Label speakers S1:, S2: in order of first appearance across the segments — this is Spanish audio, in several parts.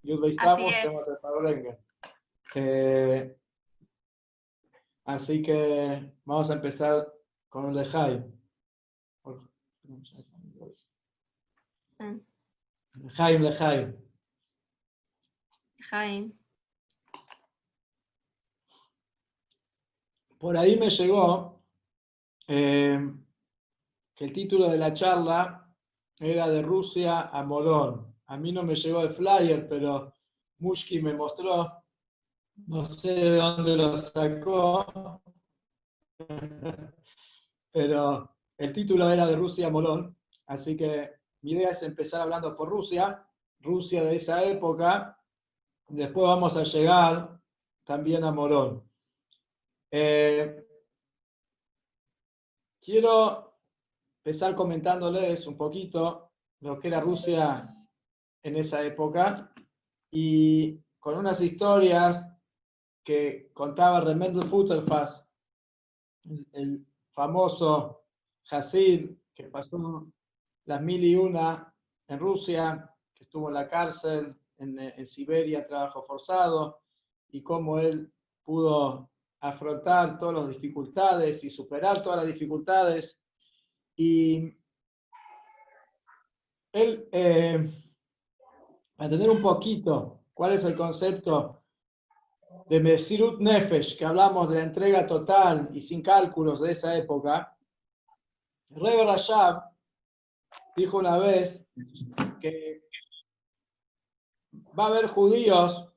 S1: Yud Beis
S2: Así
S1: Tammuz,
S2: es.
S1: tema de Farbrengen. Así que vamos a empezar con el Lejaim. Lejaim, Lejaim.
S2: Jaime.
S1: Por ahí me llegó que el título de la charla era de Rusia a Morón. A mí no me llegó el flyer, pero Mushki me mostró, no sé de dónde lo sacó, pero el título era de Rusia a Morón, así que mi idea es empezar hablando por Rusia, Rusia de esa época, después vamos a llegar también a Morón. Quiero empezar comentándoles un poquito lo que era Rusia en esa época y con unas historias que contaba Remendel Futterfass, el famoso Hasid que pasó las 1001 en Rusia, que estuvo en la cárcel, en Siberia, trabajo forzado, y cómo él pudo afrontar todas las dificultades y superar todas las dificultades. Y él, para entender un poquito cuál es el concepto de Mesirut Nefesh, que hablamos de la entrega total y sin cálculos de esa época, Rebbe Rashab dijo una vez que va a haber judíos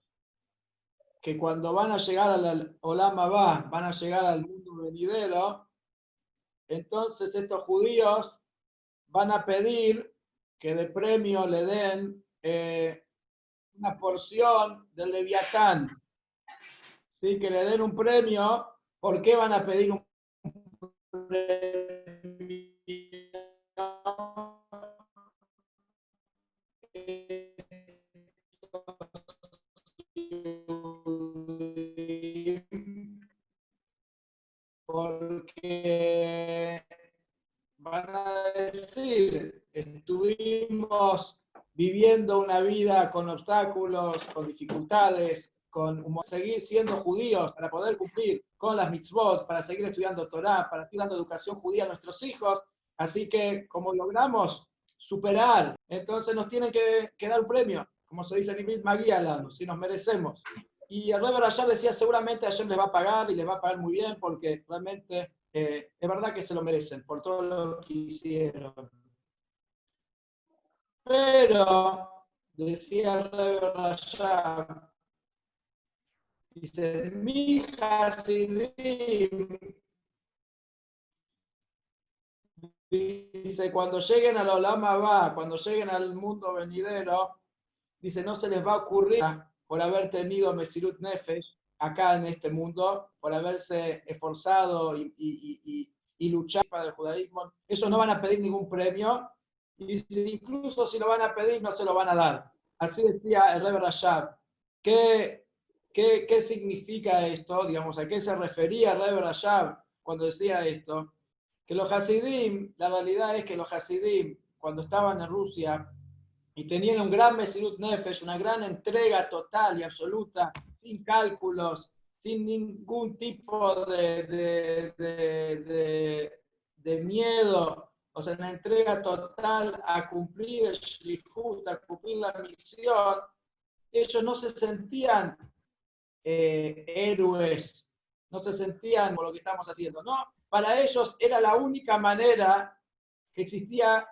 S1: que cuando van a llegar al Olam Abba, van a llegar al mundo venidero, entonces estos judíos van a pedir que de premio le den una porción del Leviatán, ¿sí? Que le den un premio. ¿Por qué van a pedir un premio? Porque van a decir, estuvimos viviendo una vida con obstáculos, con dificultades, con seguir siendo judíos para poder cumplir con las mitzvot, para seguir estudiando Torah, para seguir dando educación judía a nuestros hijos. Así que como logramos superar, entonces nos tienen que dar un premio, como se dice en Ibrit Magialan, si nos merecemos. Y el Rebbe Rashab decía, seguramente Hashem les va a pagar y les va a pagar muy bien porque realmente es verdad que se lo merecen por todo lo que hicieron. Pero, decía el Rebbe Rashab, dice, mi Hasidim, dice, cuando lleguen a la Olam Abba, cuando lleguen al mundo venidero, dice, no se les va a ocurrir por haber tenido Mesirut Nefesh acá en este mundo, por haberse esforzado y luchar para el judaísmo. Ellos no van a pedir ningún premio, y incluso si lo van a pedir, no se lo van a dar. Así decía el Rebbe Rashab. ¿Qué significa esto? Digamos, ¿a qué se refería el Rebbe Rashab cuando decía esto? Que los Hasidim, la realidad es que los Hasidim, cuando estaban en Rusia, y tenían un gran Mesirut Nefesh, una gran entrega total y absoluta, sin cálculos, sin ningún tipo de miedo, o sea, una entrega total a cumplir el Shlichut, a cumplir la misión. Ellos no se sentían héroes, no se sentían por lo que estamos haciendo, no. Para ellos era la única manera que existía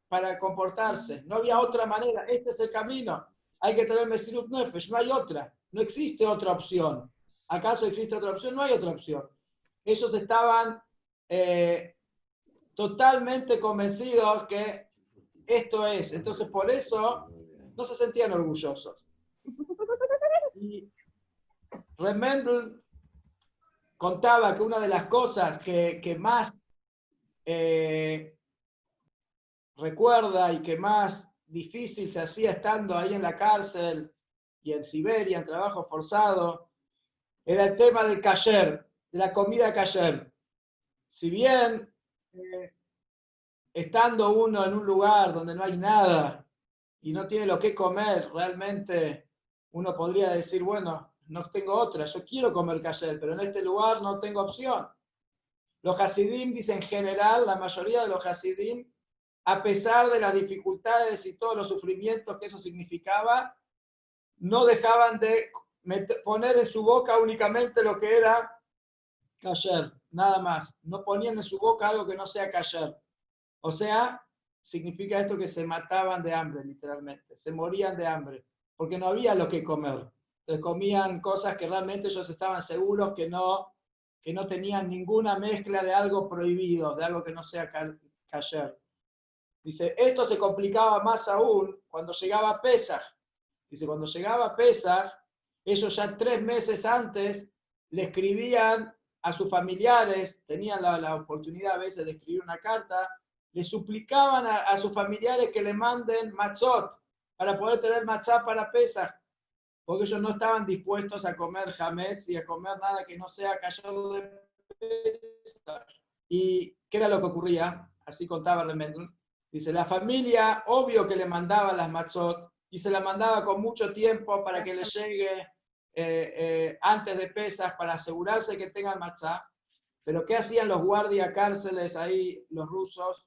S1: para comportarse. No había otra manera. Este es el camino. Hay que tener Mesirut Nefesh. No hay otra. No existe otra opción. ¿Acaso existe otra opción? No hay otra opción. Ellos estaban totalmente convencidos que esto es. Entonces, por eso no se sentían orgullosos. Y Remendel contaba que una de las cosas que más recuerda y que más difícil se hacía estando ahí en la cárcel y en Siberia, en trabajo forzado, era el tema del kasher, de la comida kasher. Si bien estando uno en un lugar donde no hay nada, y no tiene lo que comer, realmente uno podría decir, bueno, no tengo otra, yo quiero comer kasher, pero en este lugar no tengo opción. Los Hasidim dicen en general, la mayoría de los Hasidim, a pesar de las dificultades y todos los sufrimientos que eso significaba, no dejaban de poner en su boca únicamente lo que era kasher, nada más. No ponían en su boca algo que no sea kasher. O sea, significa esto que se mataban de hambre, literalmente. Se morían de hambre, porque no había lo que comer. Entonces comían cosas que realmente ellos estaban seguros que no tenían ninguna mezcla de algo prohibido, de algo que no sea kasher. Dice, esto se complicaba más aún cuando llegaba Pesaj. Dice, cuando llegaba Pesaj, ellos ya 3 meses antes le escribían a sus familiares, tenían la oportunidad a veces de escribir una carta, le suplicaban a sus familiares que le manden matzot para poder tener matzá para Pesaj, porque ellos no estaban dispuestos a comer hametz y a comer nada que no sea callado de Pesaj. ¿Y qué era lo que ocurría? Así contaba Remendel. Dice, la familia, obvio que le mandaba las matzot, y se la mandaba con mucho tiempo para que le llegue antes de Pesaj, para asegurarse que tengan matzá. Pero ¿qué hacían los guardias cárceles ahí, los rusos?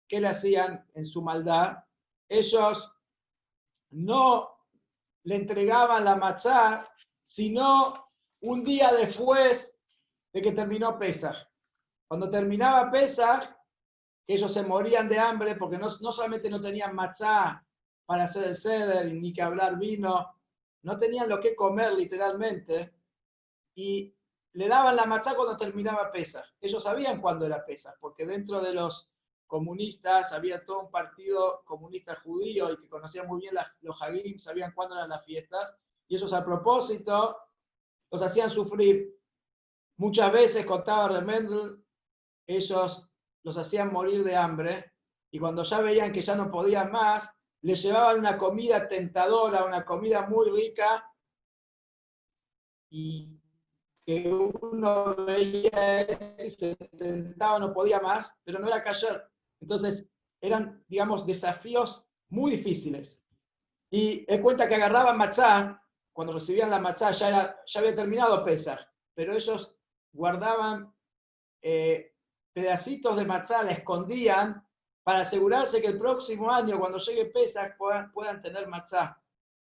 S1: ¿Qué le hacían en su maldad? Ellos no le entregaban la matzá, sino un día después de que terminó Pesaj. Cuando terminaba Pesaj, ellos se morían de hambre porque no solamente no tenían matzá para hacer el seder, ni que hablar vino, no tenían lo que comer literalmente, y le daban la matzá cuando terminaba Pesaj. Ellos sabían cuándo era Pesaj, porque dentro de los comunistas había todo un partido comunista judío y que conocía muy bien los Hagim, sabían cuándo eran las fiestas, y ellos a propósito los hacían sufrir. Muchas veces, contaba Remendel, ellos los hacían morir de hambre, y cuando ya veían que ya no podían más, les llevaban una comida tentadora, una comida muy rica, y que uno veía eso y se tentaba, no podía más, pero no era kasher. Entonces eran, digamos, desafíos muy difíciles. Y él cuenta que agarraban matzá, cuando recibían la matzá ya había terminado Pesaj, pero ellos guardaban pedacitos de matzá, la escondían para asegurarse que el próximo año, cuando llegue Pesaj, puedan tener matzá.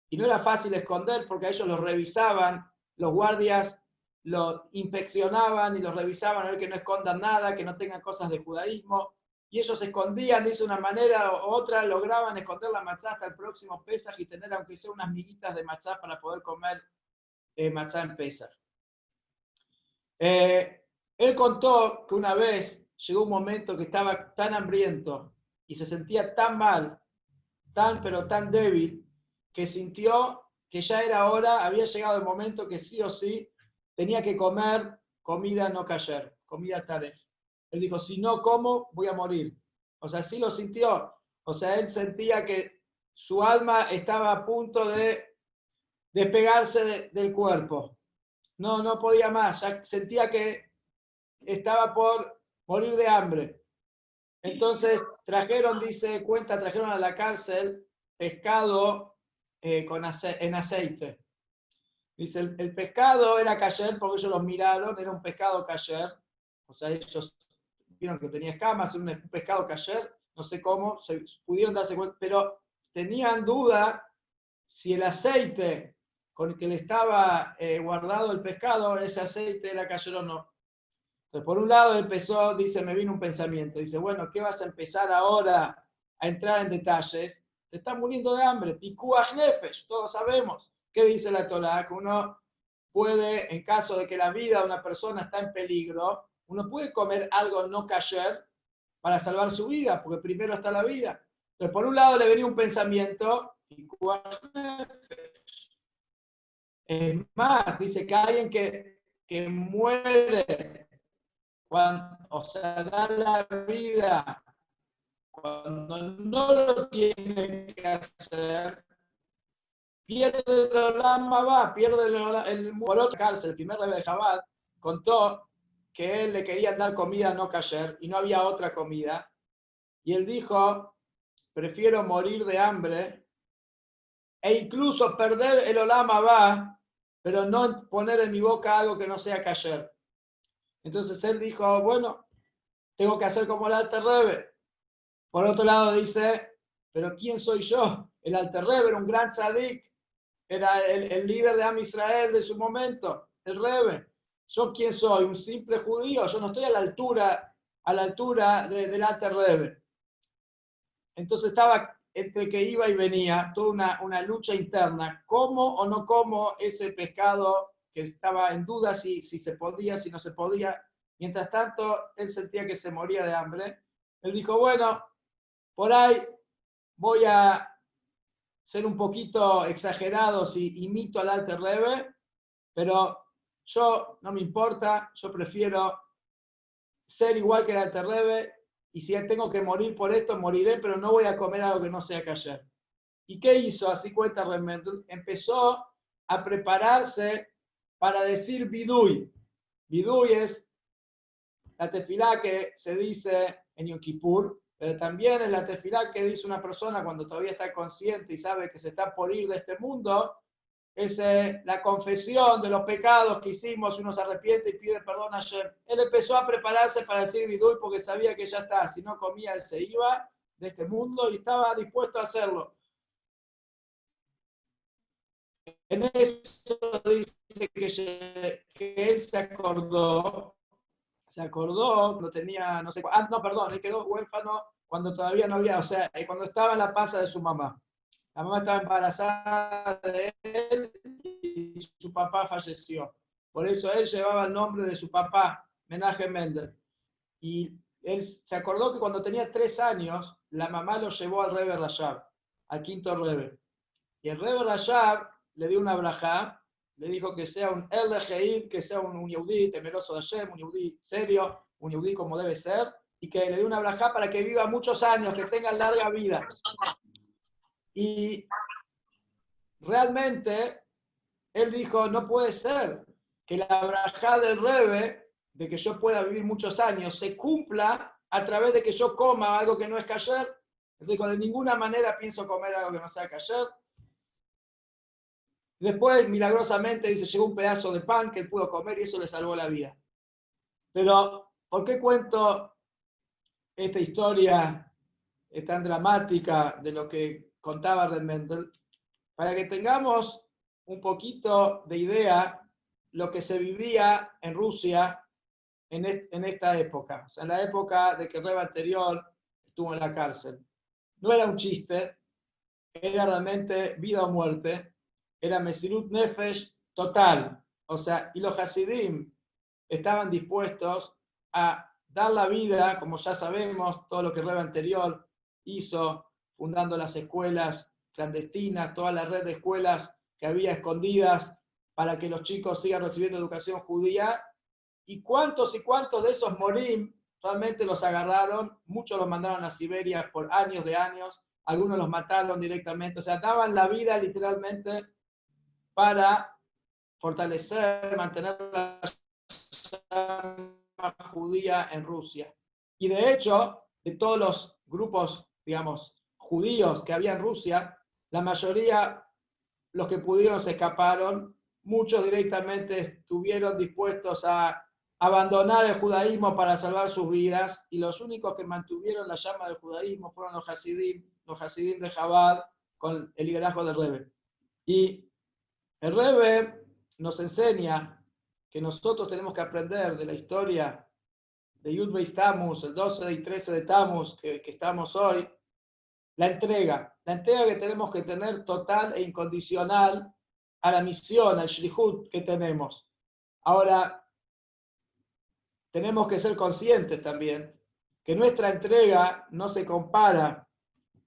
S1: Y no era fácil esconder porque a ellos los revisaban, los guardias lo inspeccionaban y los revisaban a ver que no escondan nada, que no tengan cosas de judaísmo. Y ellos se escondían, de una manera u otra, lograban esconder la matzá hasta el próximo Pesaj y tener aunque sea unas miguitas de matzá para poder comer matzá en Pesaj. Él contó que una vez llegó un momento que estaba tan hambriento y se sentía tan mal, pero tan débil, que sintió que ya era hora, había llegado el momento que sí o sí tenía que comer comida no kasher, comida taref. Él dijo, si no como, voy a morir. O sea, sí lo sintió. O sea, él sentía que su alma estaba a punto de despegarse del cuerpo. No podía más, ya sentía que estaba por morir de hambre. Entonces trajeron a la cárcel pescado en aceite. Dice, el pescado era kasher porque ellos los miraron, era un pescado kasher. O sea, ellos vieron que tenía escamas, un pescado kasher, no sé cómo, pudieron darse cuenta, pero tenían duda si el aceite con el que le estaba guardado el pescado, ese aceite era kasher o no. Entonces, por un lado empezó, dice, me vino un pensamiento, dice, bueno, ¿qué vas a empezar ahora a entrar en detalles? Te estás muriendo de hambre, pikuach nefesh, todos sabemos. ¿Qué dice la Torá? Que uno puede, en caso de que la vida de una persona está en peligro, uno puede comer algo no kasher para salvar su vida, porque primero está la vida. Entonces, por un lado le venía un pensamiento, pikuach nefesh. Es más, dice que alguien que muere o sea, da la vida cuando no lo tiene que hacer, pierde el Olama va, pierde el Morot cárcel. El primer rebe de Chabad contó que él le querían dar comida no kasher y no había otra comida. Y él dijo, prefiero morir de hambre e incluso perder el Olam Abba, pero no poner en mi boca algo que no sea kasher. Entonces él dijo, bueno, tengo que hacer como el Alter Rebbe. Por otro lado dice, pero ¿quién soy yo? El Alter Rebbe era un gran tzadik, era el líder de Am Israel de su momento, el Rebbe. ¿Yo quién soy? Un simple judío, yo no estoy a la altura del Alter Rebbe. Entonces estaba entre que iba y venía, toda una lucha interna, como o no como ese pescado que estaba en duda si se podía, si no se podía. Mientras tanto, él sentía que se moría de hambre. Él dijo, bueno, por ahí voy a ser un poquito exagerado si imito al Alter Rebbe, pero yo no me importa, yo prefiero ser igual que el Alter Rebbe, y si tengo que morir por esto, moriré, pero no voy a comer algo que no sea kasher. ¿Y qué hizo? Así cuenta Remendel. Empezó a prepararse para decir Bidui. Bidui es la tefilá que se dice en Yom Kippur, pero también es la tefilá que dice una persona cuando todavía está consciente y sabe que se está por ir de este mundo. Es la confesión de los pecados que hicimos, uno se arrepiente y pide perdón a Hashem. Él empezó a prepararse para decir Bidui porque sabía que ya está, si no comía él se iba de este mundo y estaba dispuesto a hacerlo. En eso dice que él se acordó cuando tenía, no sé, no, perdón, él quedó huérfano cuando todavía no había, o sea, cuando estaba en la panza de su mamá. La mamá estaba embarazada de él y su papá falleció. Por eso él llevaba el nombre de su papá, Menachem Mendel. Y él se acordó que cuando tenía 3 años, la mamá lo llevó al Rebbe Rashab, al quinto Rebbe. Y el Rebbe Rashab le dio una brajá, le dijo que sea un LGI, que sea un yehudí temeroso de Hashem, un yehudí serio, un yehudí como debe ser, y que le dio una brajá para que viva muchos años, que tenga larga vida. Y realmente él dijo, no puede ser que la brajá del Rebbe, de que yo pueda vivir muchos años, se cumpla a través de que yo coma algo que no es kasher. Él dijo, de ninguna manera pienso comer algo que no sea kasher. Después, milagrosamente, dice, llegó un pedazo de pan que él pudo comer y eso le salvó la vida. Pero, ¿por qué cuento esta historia tan dramática de lo que contaba Mendel? Para que tengamos un poquito de idea lo que se vivía en Rusia en esta época, o sea, en la época de que el rey anterior estuvo en la cárcel. No era un chiste, era realmente vida o muerte, era Mesirut Nefesh total. O sea, y los Hasidim estaban dispuestos a dar la vida, como ya sabemos, todo lo que el rey anterior hizo, fundando las escuelas clandestinas, toda la red de escuelas que había escondidas para que los chicos sigan recibiendo educación judía. Y cuántos de esos morim realmente los agarraron, muchos los mandaron a Siberia por años de años, algunos los mataron directamente, o sea, daban la vida literalmente para fortalecer, mantener la llama judía en Rusia. Y de hecho, de todos los grupos, digamos, judíos que había en Rusia, la mayoría, los que pudieron, se escaparon, muchos directamente estuvieron dispuestos a abandonar el judaísmo para salvar sus vidas, y los únicos que mantuvieron la llama del judaísmo fueron los Hasidim de Chabad, con el liderazgo del Rebbe. Y el Rebbe nos enseña que nosotros tenemos que aprender de la historia de Yud Beis Tammuz, el 12 y 13 de Tammuz, que estamos hoy, la entrega que tenemos que tener total e incondicional a la misión, al Shlihut que tenemos. Ahora, tenemos que ser conscientes también que nuestra entrega no se compara,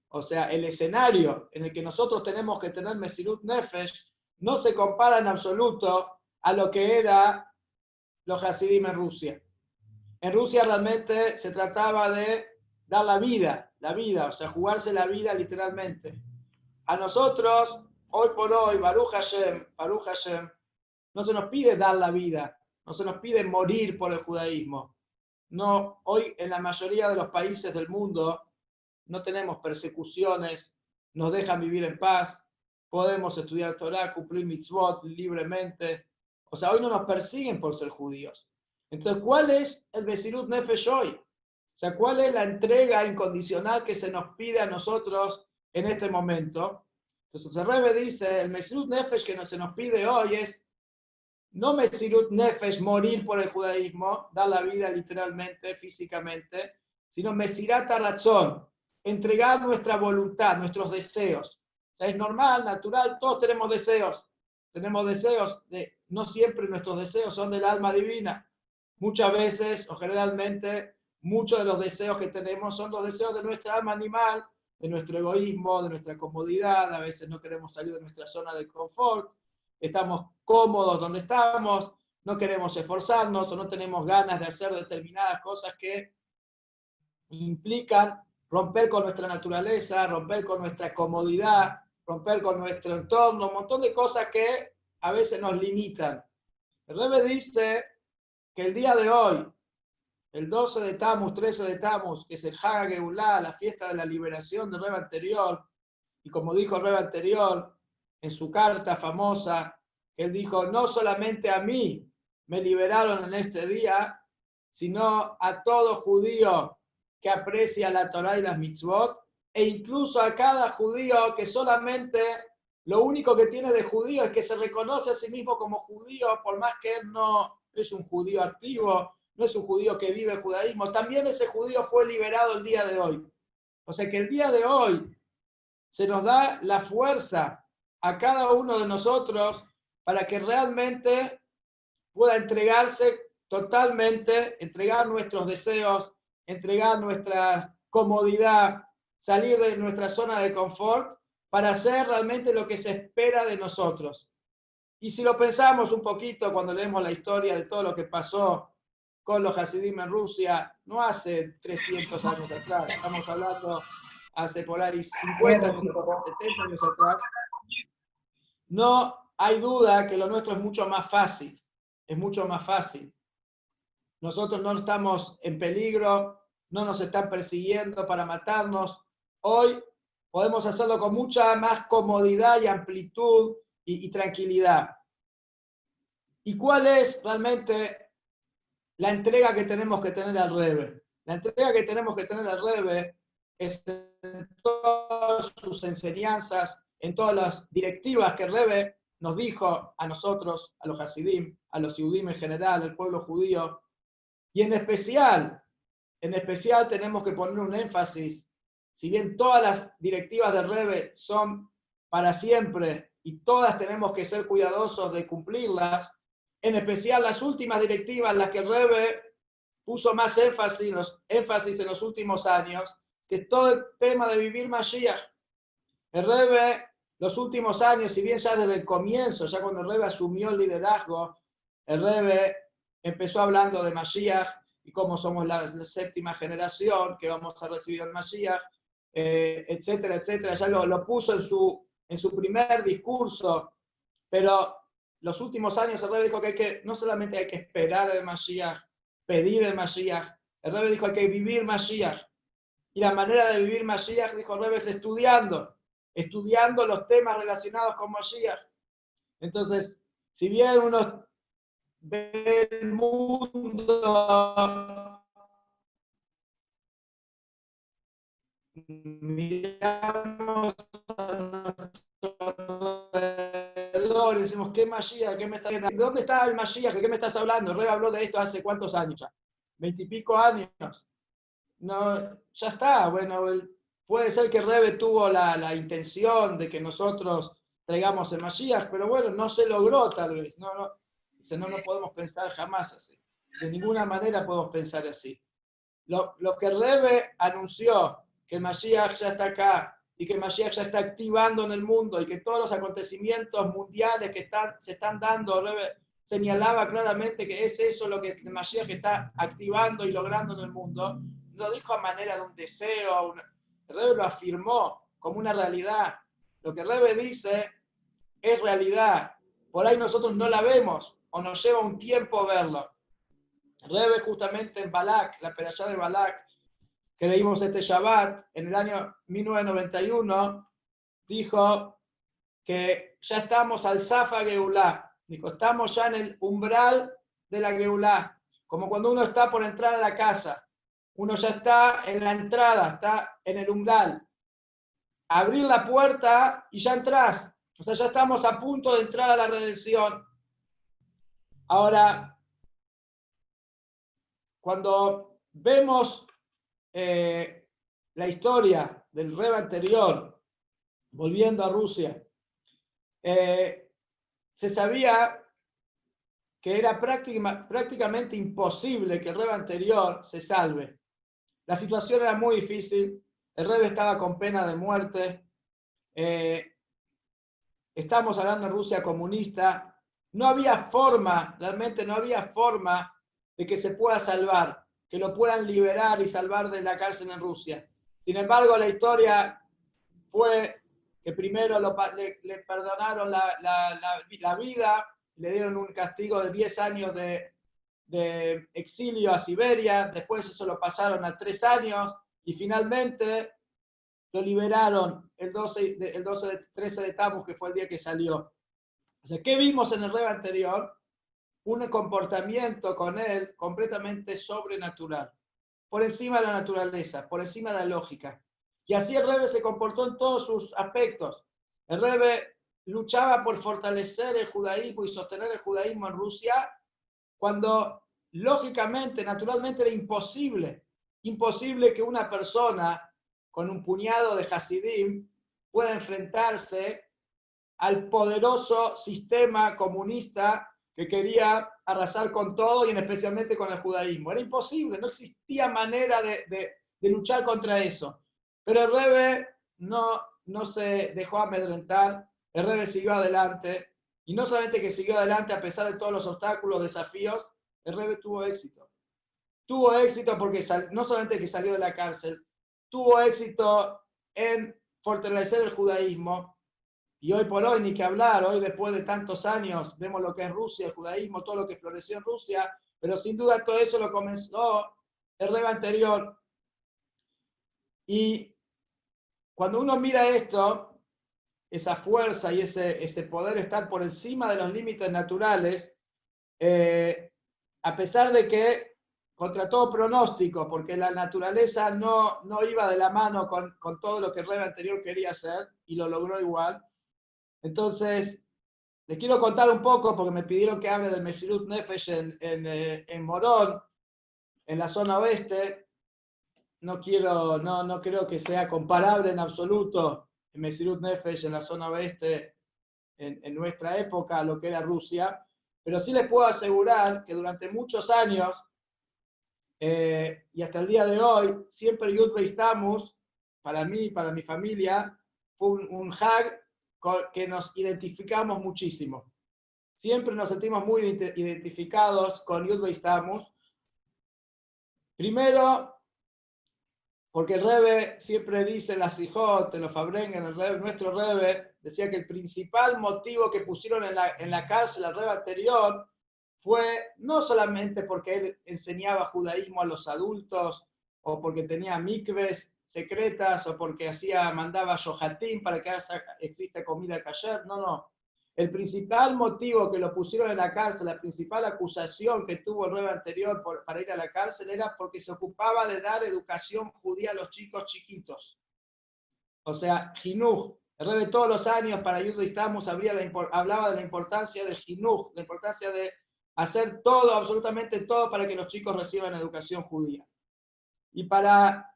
S1: o sea, el escenario en el que nosotros tenemos que tener Mesirut Nefesh no se compara en absoluto a lo que era los Hasidim en Rusia. En Rusia realmente se trataba de dar la vida, o sea, jugarse la vida literalmente. A nosotros, hoy por hoy, Baruch Hashem, no se nos pide dar la vida, no se nos pide morir por el judaísmo. No, hoy en la mayoría de los países del mundo, no tenemos persecuciones, nos dejan vivir en paz, podemos estudiar Torah, cumplir mitzvot libremente. O sea, hoy no nos persiguen por ser judíos. Entonces, ¿cuál es el Mesirut Nefesh hoy? O sea, ¿cuál es la entrega incondicional que se nos pide a nosotros en este momento? Entonces, el Rebbe dice, el Mesirut Nefesh que se nos pide hoy es no Mesirut Nefesh, morir por el judaísmo, dar la vida literalmente, físicamente, sino Mesirat HaRatzon, entregar nuestra voluntad, nuestros deseos. O sea, es normal, natural, todos tenemos deseos. Tenemos deseos, no siempre nuestros deseos son del alma divina. Muchas veces, o generalmente, muchos de los deseos que tenemos son los deseos de nuestra alma animal, de nuestro egoísmo, de nuestra comodidad. A veces no queremos salir de nuestra zona de confort. Estamos cómodos donde estamos, no queremos esforzarnos o no tenemos ganas de hacer determinadas cosas que implican romper con nuestra naturaleza, romper con nuestra comodidad, romper con nuestro entorno, un montón de cosas que a veces nos limitan. El Rebbe dice que el día de hoy, el 12 de Tammuz, 13 de Tammuz, que es el Hag HaGeulah, la fiesta de la liberación del Rebbe anterior, y como dijo el Rebbe anterior, en su carta famosa, él dijo, no solamente a mí me liberaron en este día, sino a todo judío que aprecia la Torah y las mitzvot, e incluso a cada judío que solamente lo único que tiene de judío es que se reconoce a sí mismo como judío, por más que él no es un judío activo, no es un judío que vive el judaísmo, también ese judío fue liberado el día de hoy. O sea que el día de hoy se nos da la fuerza a cada uno de nosotros para que realmente pueda entregarse totalmente, entregar nuestros deseos, entregar nuestra comodidad, salir de nuestra zona de confort para hacer realmente lo que se espera de nosotros. Y si lo pensamos un poquito cuando leemos la historia de todo lo que pasó con los Hasidim en Rusia, no hace 300 años atrás, estamos hablando hace por ahí 50 años atrás, 70 años atrás, no hay duda que lo nuestro es mucho más fácil, es mucho más fácil. Nosotros no estamos en peligro, no nos están persiguiendo para matarnos. Hoy podemos hacerlo con mucha más comodidad y amplitud y tranquilidad. ¿Y cuál es realmente la entrega que tenemos que tener al Rebbe? La entrega que tenemos que tener al Rebbe es en todas sus enseñanzas, en todas las directivas que el Rebbe nos dijo a nosotros, a los Hasidim, a los Yehudim en general, al pueblo judío, y en especial tenemos que poner un énfasis, si bien todas las directivas del Rebbe son para siempre y todas tenemos que ser cuidadosos de cumplirlas, en especial las últimas directivas, las que el Rebbe puso más énfasis en los últimos años, que es todo el tema de vivir Mashiach. El Rebbe, los últimos años, si bien ya desde el comienzo, ya cuando el Rebbe asumió el liderazgo, el Rebbe empezó hablando de Mashiach y cómo somos la séptima generación que vamos a recibir el Mashiach, etcétera, etcétera. Ya lo puso en su primer discurso, pero los últimos años el Rebbe dijo que no solamente hay que esperar el Mashiach, pedir el Mashiach, el Rebbe dijo hay que vivir Mashiach. Y la manera de vivir Mashiach, dijo el Rebbe, es estudiando los temas relacionados con Mashiach. Entonces, si bien uno ve el mundo, miramos a nuestro alrededor y decimos, ¿qué Mashiach? ¿Qué me está diciendo? ¿Dónde está el Mashiach? ¿De qué me estás hablando? El Rebbe habló de esto hace cuántos años ya, 20 y pico años. No, ya está, bueno, puede ser que Rebbe tuvo la intención de que nosotros traigamos el Mashiach, pero bueno, no se logró tal vez, no podemos pensar jamás así, de ninguna manera podemos pensar así. Lo que Rebbe anunció, que el Mashiach ya está acá, y que el Mashiach ya está activando en el mundo, y que todos los acontecimientos mundiales que se están dando, Rebbe señalaba claramente que es eso lo que el Mashiach está activando y logrando en el mundo. No dijo a manera de un deseo, el Rebbe lo afirmó como una realidad. Lo que el Rebbe dice es realidad. Por ahí nosotros no la vemos o nos lleva un tiempo verlo. El Rebbe justamente en Balak, la perashá de Balak, que leímos este Shabbat, en el año 1991, dijo que ya estamos al Safa Geulá. Dijo, estamos ya en el umbral de la Geulá, como cuando uno está por entrar a la casa. Uno ya está en la entrada, está en el umbral. Abrir la puerta y ya entras. O sea, ya estamos a punto de entrar a la redención. Ahora, cuando vemos la historia del Rebbe anterior, volviendo a Rusia, se sabía que era prácticamente imposible que el Rebbe anterior se salve. La situación era muy difícil, el Rebbe estaba con pena de muerte, estamos hablando de Rusia comunista, no había forma, realmente no había forma de que se pueda salvar, que lo puedan liberar y salvar de la cárcel en Rusia. Sin embargo, la historia fue que primero le perdonaron la vida, le dieron un castigo de 10 años de exilio a Siberia, después eso lo pasaron a 3 años y finalmente lo liberaron el 13 de Tammuz, que fue el día que salió. O sea, ¿qué vimos en el Rebbe anterior? Un comportamiento con él completamente sobrenatural, por encima de la naturaleza, por encima de la lógica. Y así el Rebbe se comportó en todos sus aspectos. El Rebbe luchaba por fortalecer el judaísmo y sostener el judaísmo en Rusia, cuando lógicamente, naturalmente era imposible que una persona con un puñado de Hasidim pueda enfrentarse al poderoso sistema comunista que quería arrasar con todo y especialmente con el judaísmo. Era imposible, no existía manera de luchar contra eso. Pero el Rebbe no se dejó amedrentar, el Rebbe siguió adelante, y no solamente que siguió adelante a pesar de todos los obstáculos, desafíos, el Rebbe tuvo éxito. Tuvo éxito porque no solamente que salió de la cárcel, tuvo éxito en fortalecer el judaísmo. Y hoy por hoy, ni que hablar, hoy después de tantos años, vemos lo que es Rusia, el judaísmo, todo lo que floreció en Rusia, pero sin duda todo eso lo comenzó el Rebbe anterior. Y cuando uno mira esto, esa fuerza y ese poder estar por encima de los límites naturales, a pesar de que contra todo pronóstico, porque la naturaleza no iba de la mano con todo lo que el Rebbe anterior quería hacer, y lo logró igual. Entonces, les quiero contar un poco, porque me pidieron que hable del Mesirut Nefesh en Morón, en la zona oeste. No creo que sea comparable en absoluto el Mesirut Nefesh en la zona oeste en nuestra época a lo que era Rusia, pero sí les puedo asegurar que durante muchos años y hasta el día de hoy, siempre Yud Beis Tammuz, para mí, para mi familia, fue un Hag que nos identificamos muchísimo. Siempre nos sentimos muy identificados con Yud Beis Tammuz. Primero, porque el Rebbe siempre dice en la Sijot, en los Fabrengen, nuestro Rebbe decía que el principal motivo que pusieron en la cárcel al Rebbe anterior fue no solamente porque él enseñaba judaísmo a los adultos, o porque tenía mikves secretas, o porque mandaba shohatim para que exista comida kasher, no. El principal motivo que lo pusieron en la cárcel, la principal acusación que tuvo el Rebbe anterior para ir a la cárcel era porque se ocupaba de dar educación judía a los chicos chiquitos. O sea, Jinuj. El Rebbe todos los años para Yud Beis Tammuz hablaba de la importancia del Jinuj, la importancia de hacer todo, absolutamente todo, para que los chicos reciban educación judía. Y para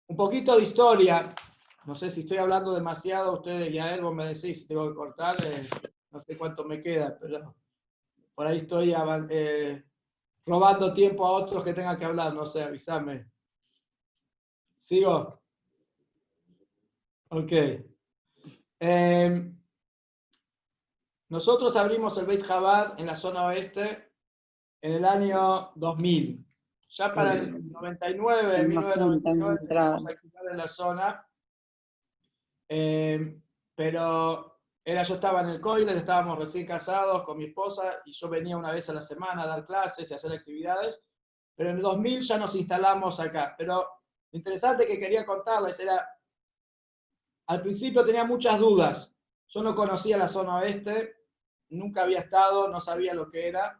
S1: un poquito de historia, no sé si estoy hablando demasiado, ustedes ya vos me decís si tengo que cortar, no sé cuánto me queda, pero por ahí estoy robando tiempo a otros que tengan que hablar, no sé, avísame. ¿Sigo? Ok. Nosotros abrimos el Beit Chabad en la zona oeste en el año 2000. Ya para el 99, 1999, empezamos a activar en la zona. Pero yo estaba en el Coiles, estábamos recién casados con mi esposa y yo venía una vez a la semana a dar clases y a hacer actividades. Pero en el 2000 ya nos instalamos acá. Pero Lo interesante que quería contarles era, al principio tenía muchas dudas. Yo no conocía la zona oeste, nunca había estado, no sabía lo que era.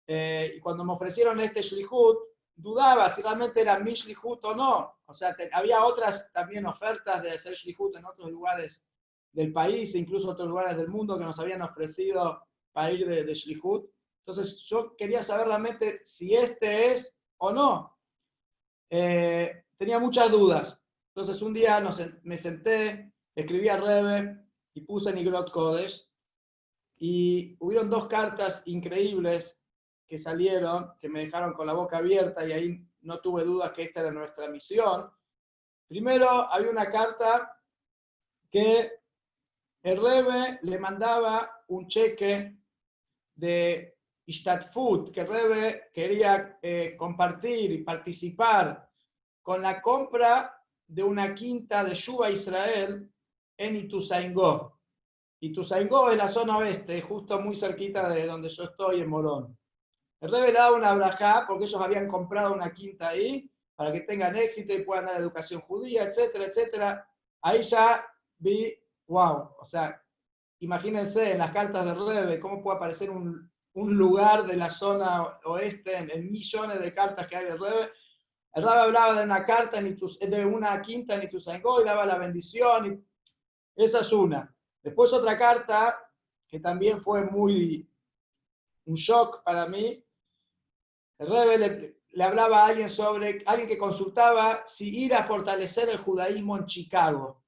S1: Y cuando me ofrecieron este Shlihut, dudaba si realmente era mi Shlihut o no. O sea, había otras también ofertas de hacer Shlihut en otros lugares del país, incluso otros lugares del mundo que nos habían ofrecido para ir de Shlihut. Entonces yo quería saber realmente si este es o no. Tenía muchas dudas. Entonces un día me senté, escribí a Rebe y puse en Igrot Kodesh. Y hubieron dos cartas increíbles que salieron, que me dejaron con la boca abierta y ahí no tuve dudas que esta era nuestra misión. Primero, había una carta que el Rebbe le mandaba un cheque de Ishtatfut, que el Rebbe quería compartir y participar con la compra de una quinta de Shuba Israel en Ituzaingó. Ituzaingó es la zona oeste, justo muy cerquita de donde yo estoy, en Morón. El Rebbe le daba una brajá porque ellos habían comprado una quinta ahí para que tengan éxito y puedan dar educación judía, etcétera, etcétera. Ahí ya vi, wow, o sea, imagínense en las cartas del Rebbe cómo puede aparecer un lugar de la zona oeste en millones de cartas que hay del Rebbe. El Rebbe hablaba de una carta, de una quinta en Ituzaingó y daba la bendición. Y esa es una. Después otra carta que también fue un shock para mí. El Rebbe le hablaba a alguien sobre alguien que consultaba si ir a fortalecer el judaísmo en Chicago.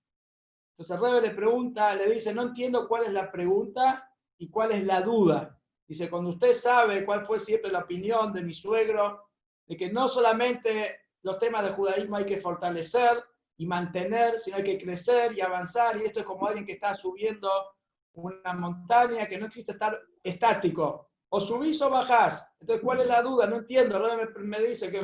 S1: Entonces el Rebbe le pregunta, le dice, no entiendo cuál es la pregunta y cuál es la duda. Dice, cuando usted sabe cuál fue siempre la opinión de mi suegro, de que no solamente los temas del judaísmo hay que fortalecer y mantener, sino hay que crecer y avanzar, y esto es como alguien que está subiendo una montaña, que no existe estar estático, o subís o bajás. Entonces, ¿cuál es la duda? No entiendo. El Rebbe me dice que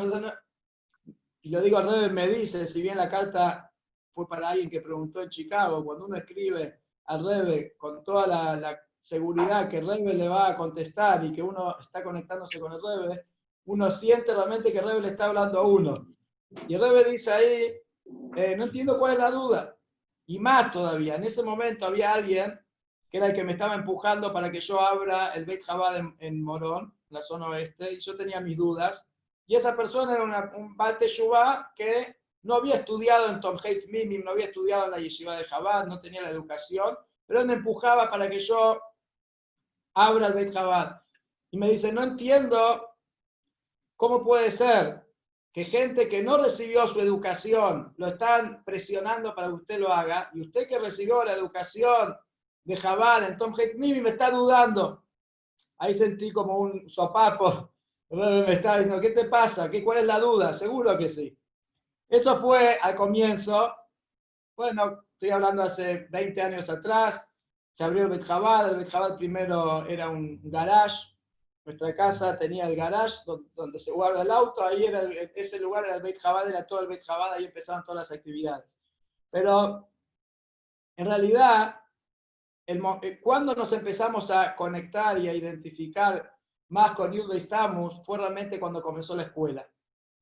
S1: y lo digo al Rebbe, me dice, si bien la carta fue para alguien que preguntó en Chicago, cuando uno escribe al Rebbe con toda la seguridad que el Rebbe le va a contestar y que uno está conectándose con el Rebbe, uno siente realmente que el Rebbe le está hablando a uno. Y el Rebbe dice ahí, no entiendo cuál es la duda. Y más todavía, en ese momento había alguien que era el que me estaba empujando para que yo abra el Beit Chabad en Morón, la zona oeste, y yo tenía mis dudas. Y esa persona era un Baal Teshuvah que no había estudiado en Tomheit Mimim, no había estudiado en la Yeshiva de Chabad, no tenía la educación, pero él me empujaba para que yo abra el Beit Chabad. Y me dice, no entiendo cómo puede ser que gente que no recibió su educación lo están presionando para que usted lo haga, y usted que recibió la educación de Chabad en Tomheit Mimim me está dudando. Ahí sentí como un sopapo. Me estaba diciendo, ¿qué te pasa? ¿Cuál es la duda? Seguro que sí. Eso fue al comienzo. Bueno, estoy hablando hace 20 años atrás. Se abrió el Beit Chabad. El Beit Chabad primero era un garage. Nuestra casa tenía el garage donde se guarda el auto. Ahí era ese lugar era el Beit Chabad, era todo el Beit Chabad. Ahí empezaban todas las actividades. Pero en realidad, cuando nos empezamos a conectar y a identificar más con Yud Beis Tammuz fue realmente cuando comenzó la escuela.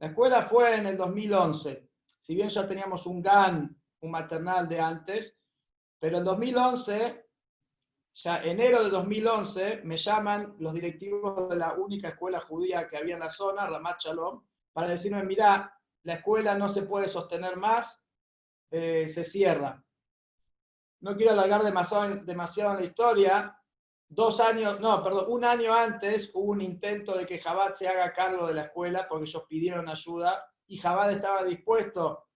S1: La escuela fue en el 2011. Si bien ya teníamos un GAN, un maternal de antes, pero en 2011, ya enero de 2011, me llaman los directivos de la única escuela judía que había en la zona, Ramat Shalom, para decirme, mirá, la escuela no se puede sostener más, se cierra. No quiero alargar demasiado en la historia. Un año antes hubo un intento de que Chabad se haga cargo de la escuela porque ellos pidieron ayuda y Chabad estaba dispuesto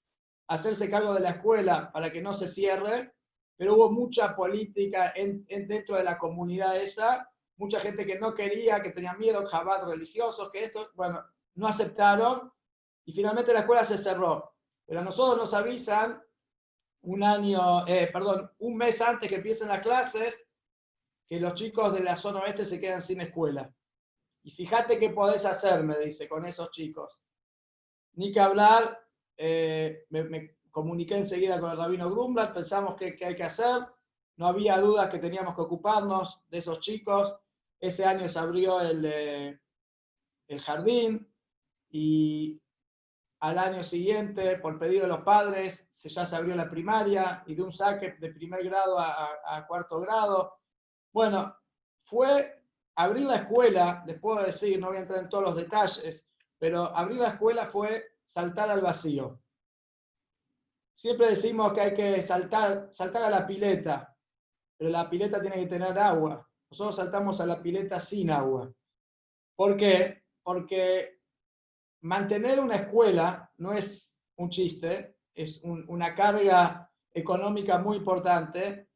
S1: a hacerse cargo de la escuela para que no se cierre, pero hubo mucha política dentro de la comunidad esa, mucha gente que no quería, que tenía miedo, Chabad religiosos, que esto, bueno, no aceptaron y finalmente la escuela se cerró. Pero a nosotros nos avisan un mes antes que empiecen las clases, que los chicos de la zona oeste se quedan sin escuela. Y fíjate qué podés hacer, me dice, con esos chicos. Ni que hablar, me comuniqué enseguida con el rabino Grumblat, pensamos qué hay que hacer, no había dudas que teníamos que ocuparnos de esos chicos. Ese año se abrió el jardín y al año siguiente, por pedido de los padres, ya se abrió la primaria, y de un saque de primer grado a cuarto grado. Bueno, fue abrir la escuela, les puedo decir, no voy a entrar en todos los detalles, pero abrir la escuela fue saltar al vacío. Siempre decimos que hay que saltar a la pileta, pero la pileta tiene que tener agua. Nosotros saltamos a la pileta sin agua. ¿Por qué? Porque mantener una escuela no es un chiste, es una carga económica muy importante,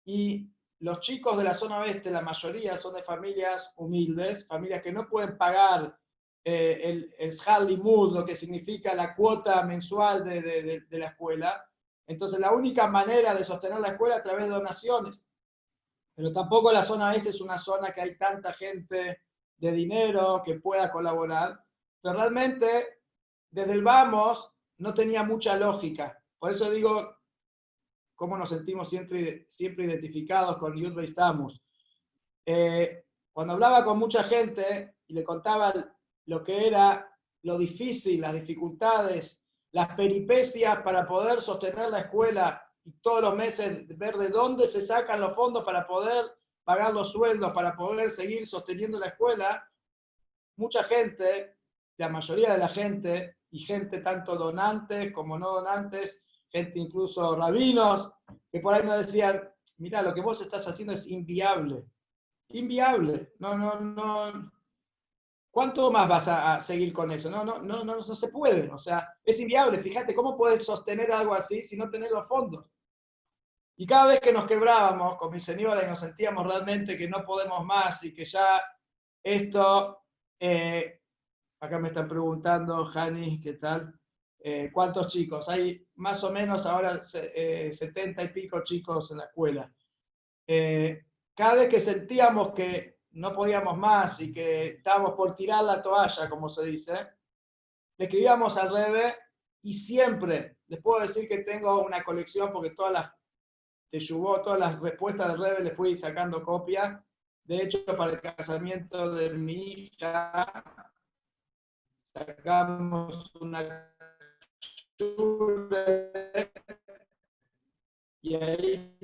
S1: y los chicos de la zona oeste, la mayoría son de familias humildes, familias que no pueden pagar el Shכar Limud, lo que significa la cuota mensual de la escuela. Entonces la única manera de sostener la escuela es a través de donaciones. Pero tampoco la zona oeste es una zona que hay tanta gente de dinero que pueda colaborar. Pero realmente, desde el vamos, no tenía mucha lógica. Por eso digo, cómo nos sentimos siempre identificados con Yud Beis Tammuz. Cuando hablaba con mucha gente y le contaba lo que era lo difícil, las dificultades, las peripecias para poder sostener la escuela, y todos los meses ver de dónde se sacan los fondos para poder pagar los sueldos, para poder seguir sosteniendo la escuela, mucha gente, la mayoría de la gente, y gente tanto donantes como no donantes, gente incluso rabinos, que por ahí nos decían, mira, lo que vos estás haciendo es inviable. Inviable. No. ¿Cuánto más vas a seguir con eso? No se puede. O sea, es inviable. Fíjate, ¿cómo puedes sostener algo así si no tenés los fondos? Y cada vez que nos quebrábamos con mi señora y nos sentíamos realmente que no podemos más y que ya esto, acá me están preguntando, Jani, ¿qué tal? ¿Cuántos chicos? Hay más o menos ahora 70 y pico chicos en la escuela. Cada vez que sentíamos que no podíamos más y que estábamos por tirar la toalla, como se dice, le escribíamos al Rebbe, y siempre, les puedo decir que tengo una colección porque todas las respuestas del Rebbe le fui sacando copia. De hecho, para el casamiento de mi hija, sacamos una y ahí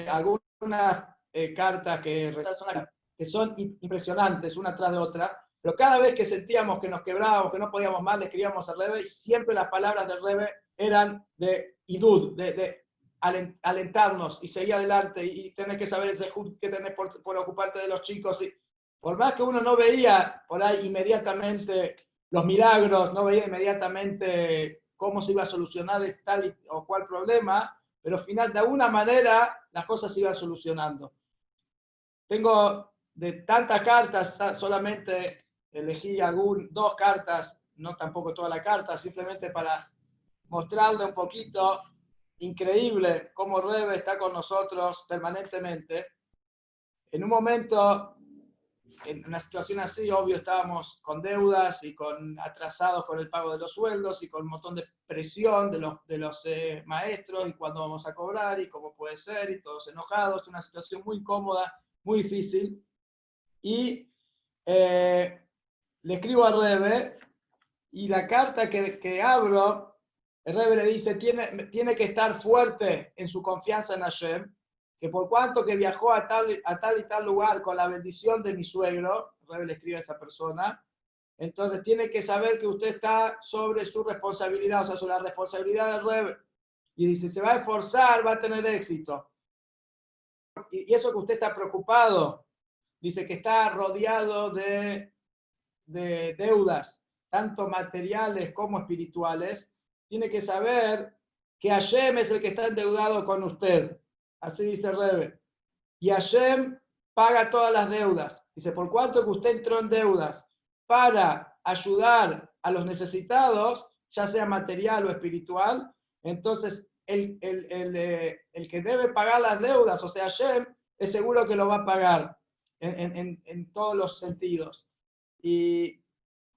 S1: algunas cartas que son impresionantes una tras de otra, pero cada vez que sentíamos que nos quebrábamos, que no podíamos más, le escribíamos al Rebbe, y siempre las palabras del Rebbe eran de idud, de alentarnos y seguir adelante, y tenés que saber ese jud que tenés por ocuparte de los chicos. Y por más que uno no veía por ahí inmediatamente los milagros, no veía inmediatamente cómo se iba a solucionar tal o cual problema, pero al final, de alguna manera, las cosas se iban solucionando. Tengo de tantas cartas, solamente elegí dos cartas, no tampoco toda la carta, simplemente para mostrarle un poquito, increíble cómo Rebbe está con nosotros permanentemente. En un momento, en una situación así, obvio, estábamos con deudas y atrasados con el pago de los sueldos y con un montón de presión de los maestros, y cuándo vamos a cobrar y cómo puede ser, y todos enojados, una situación muy incómoda, muy difícil. Y le escribo al Rebbe, y la carta que abro, el Rebbe le dice, tiene que estar fuerte en su confianza en Hashem, que por cuanto que viajó a tal y tal lugar con la bendición de mi suegro, el Rebbe le escribe a esa persona, entonces tiene que saber que usted está sobre su responsabilidad, o sea, sobre la responsabilidad del Rebbe. Y dice, se va a esforzar, va a tener éxito. Y eso que usted está preocupado, dice que está rodeado de deudas, tanto materiales como espirituales, tiene que saber que Hashem es el que está endeudado con usted. Así dice Rebbe. Y Hashem paga todas las deudas. Dice, por cuanto que usted entró en deudas para ayudar a los necesitados, ya sea material o espiritual, entonces el que debe pagar las deudas, o sea, Hashem, es seguro que lo va a pagar en todos los sentidos. Y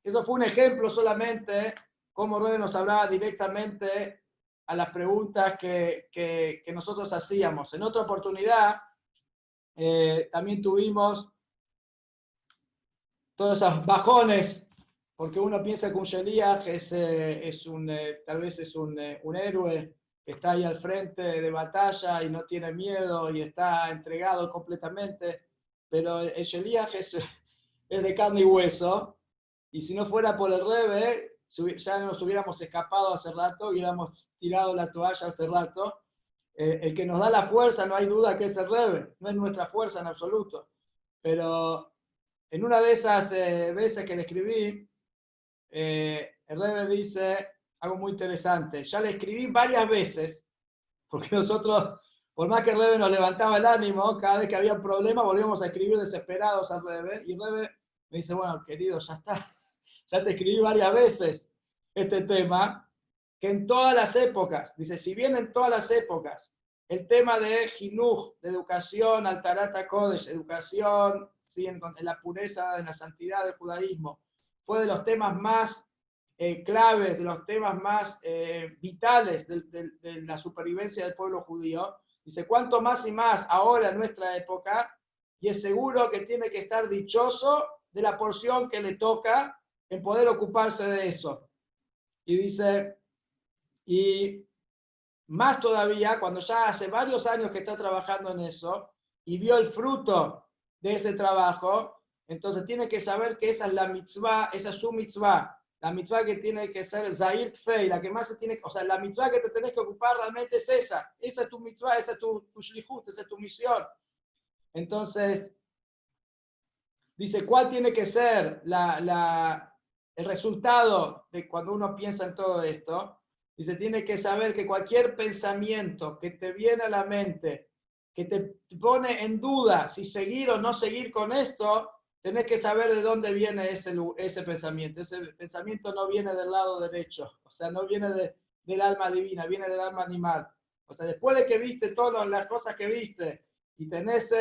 S1: eso fue un ejemplo solamente, cómo Rebbe nos hablaba directamente a las preguntas que nosotros hacíamos. En otra oportunidad, también tuvimos todos esos bajones, porque uno piensa que un Sheliach tal vez es un héroe que está ahí al frente de batalla y no tiene miedo y está entregado completamente, pero el Sheliach es de carne y hueso, y si no fuera por el Rebbe, ya nos hubiéramos escapado hace rato, hubiéramos tirado la toalla hace rato. El que nos da la fuerza, no hay duda que es el Rebbe, no es nuestra fuerza en absoluto. Pero en una de esas veces que le escribí, el Rebbe dice algo muy interesante. Ya le escribí varias veces, porque nosotros, por más que el Rebbe nos levantaba el ánimo, cada vez que había un problema volvíamos a escribir desesperados al Rebbe, y el Rebbe me dice, bueno, querido, ya está, ya te escribí varias veces este tema, que en todas las épocas, dice, si bien en todas las épocas, el tema de Jinuj, de educación, Altarata Kodesh, educación, ¿sí? en la pureza, en la santidad del judaísmo, fue de los temas más claves, de los temas más vitales de la supervivencia del pueblo judío. Dice, cuánto más y más ahora en nuestra época, y es seguro que tiene que estar dichoso de la porción que le toca en poder ocuparse de eso. Y dice, y más todavía, cuando ya hace varios años que está trabajando en eso y vio el fruto de ese trabajo, entonces tiene que saber que esa es la mitzvah, esa es su mitzvah. La mitzvah que tiene que ser Zahir Tfei, la que más se tiene, o sea, la mitzvah que te tenés que ocupar realmente es esa. Esa es tu mitzvah, esa es tu shlichut, esa es tu misión. Entonces, dice, ¿cuál tiene que ser el resultado de cuando uno piensa en todo esto? Dice, tiene que saber que cualquier pensamiento que te viene a la mente, que te pone en duda si seguir o no seguir con esto, tenés que saber de dónde viene ese pensamiento. Ese pensamiento no viene del lado derecho, o sea, no viene del alma divina, viene del alma animal. O sea, después de que viste todas las cosas que viste y tenés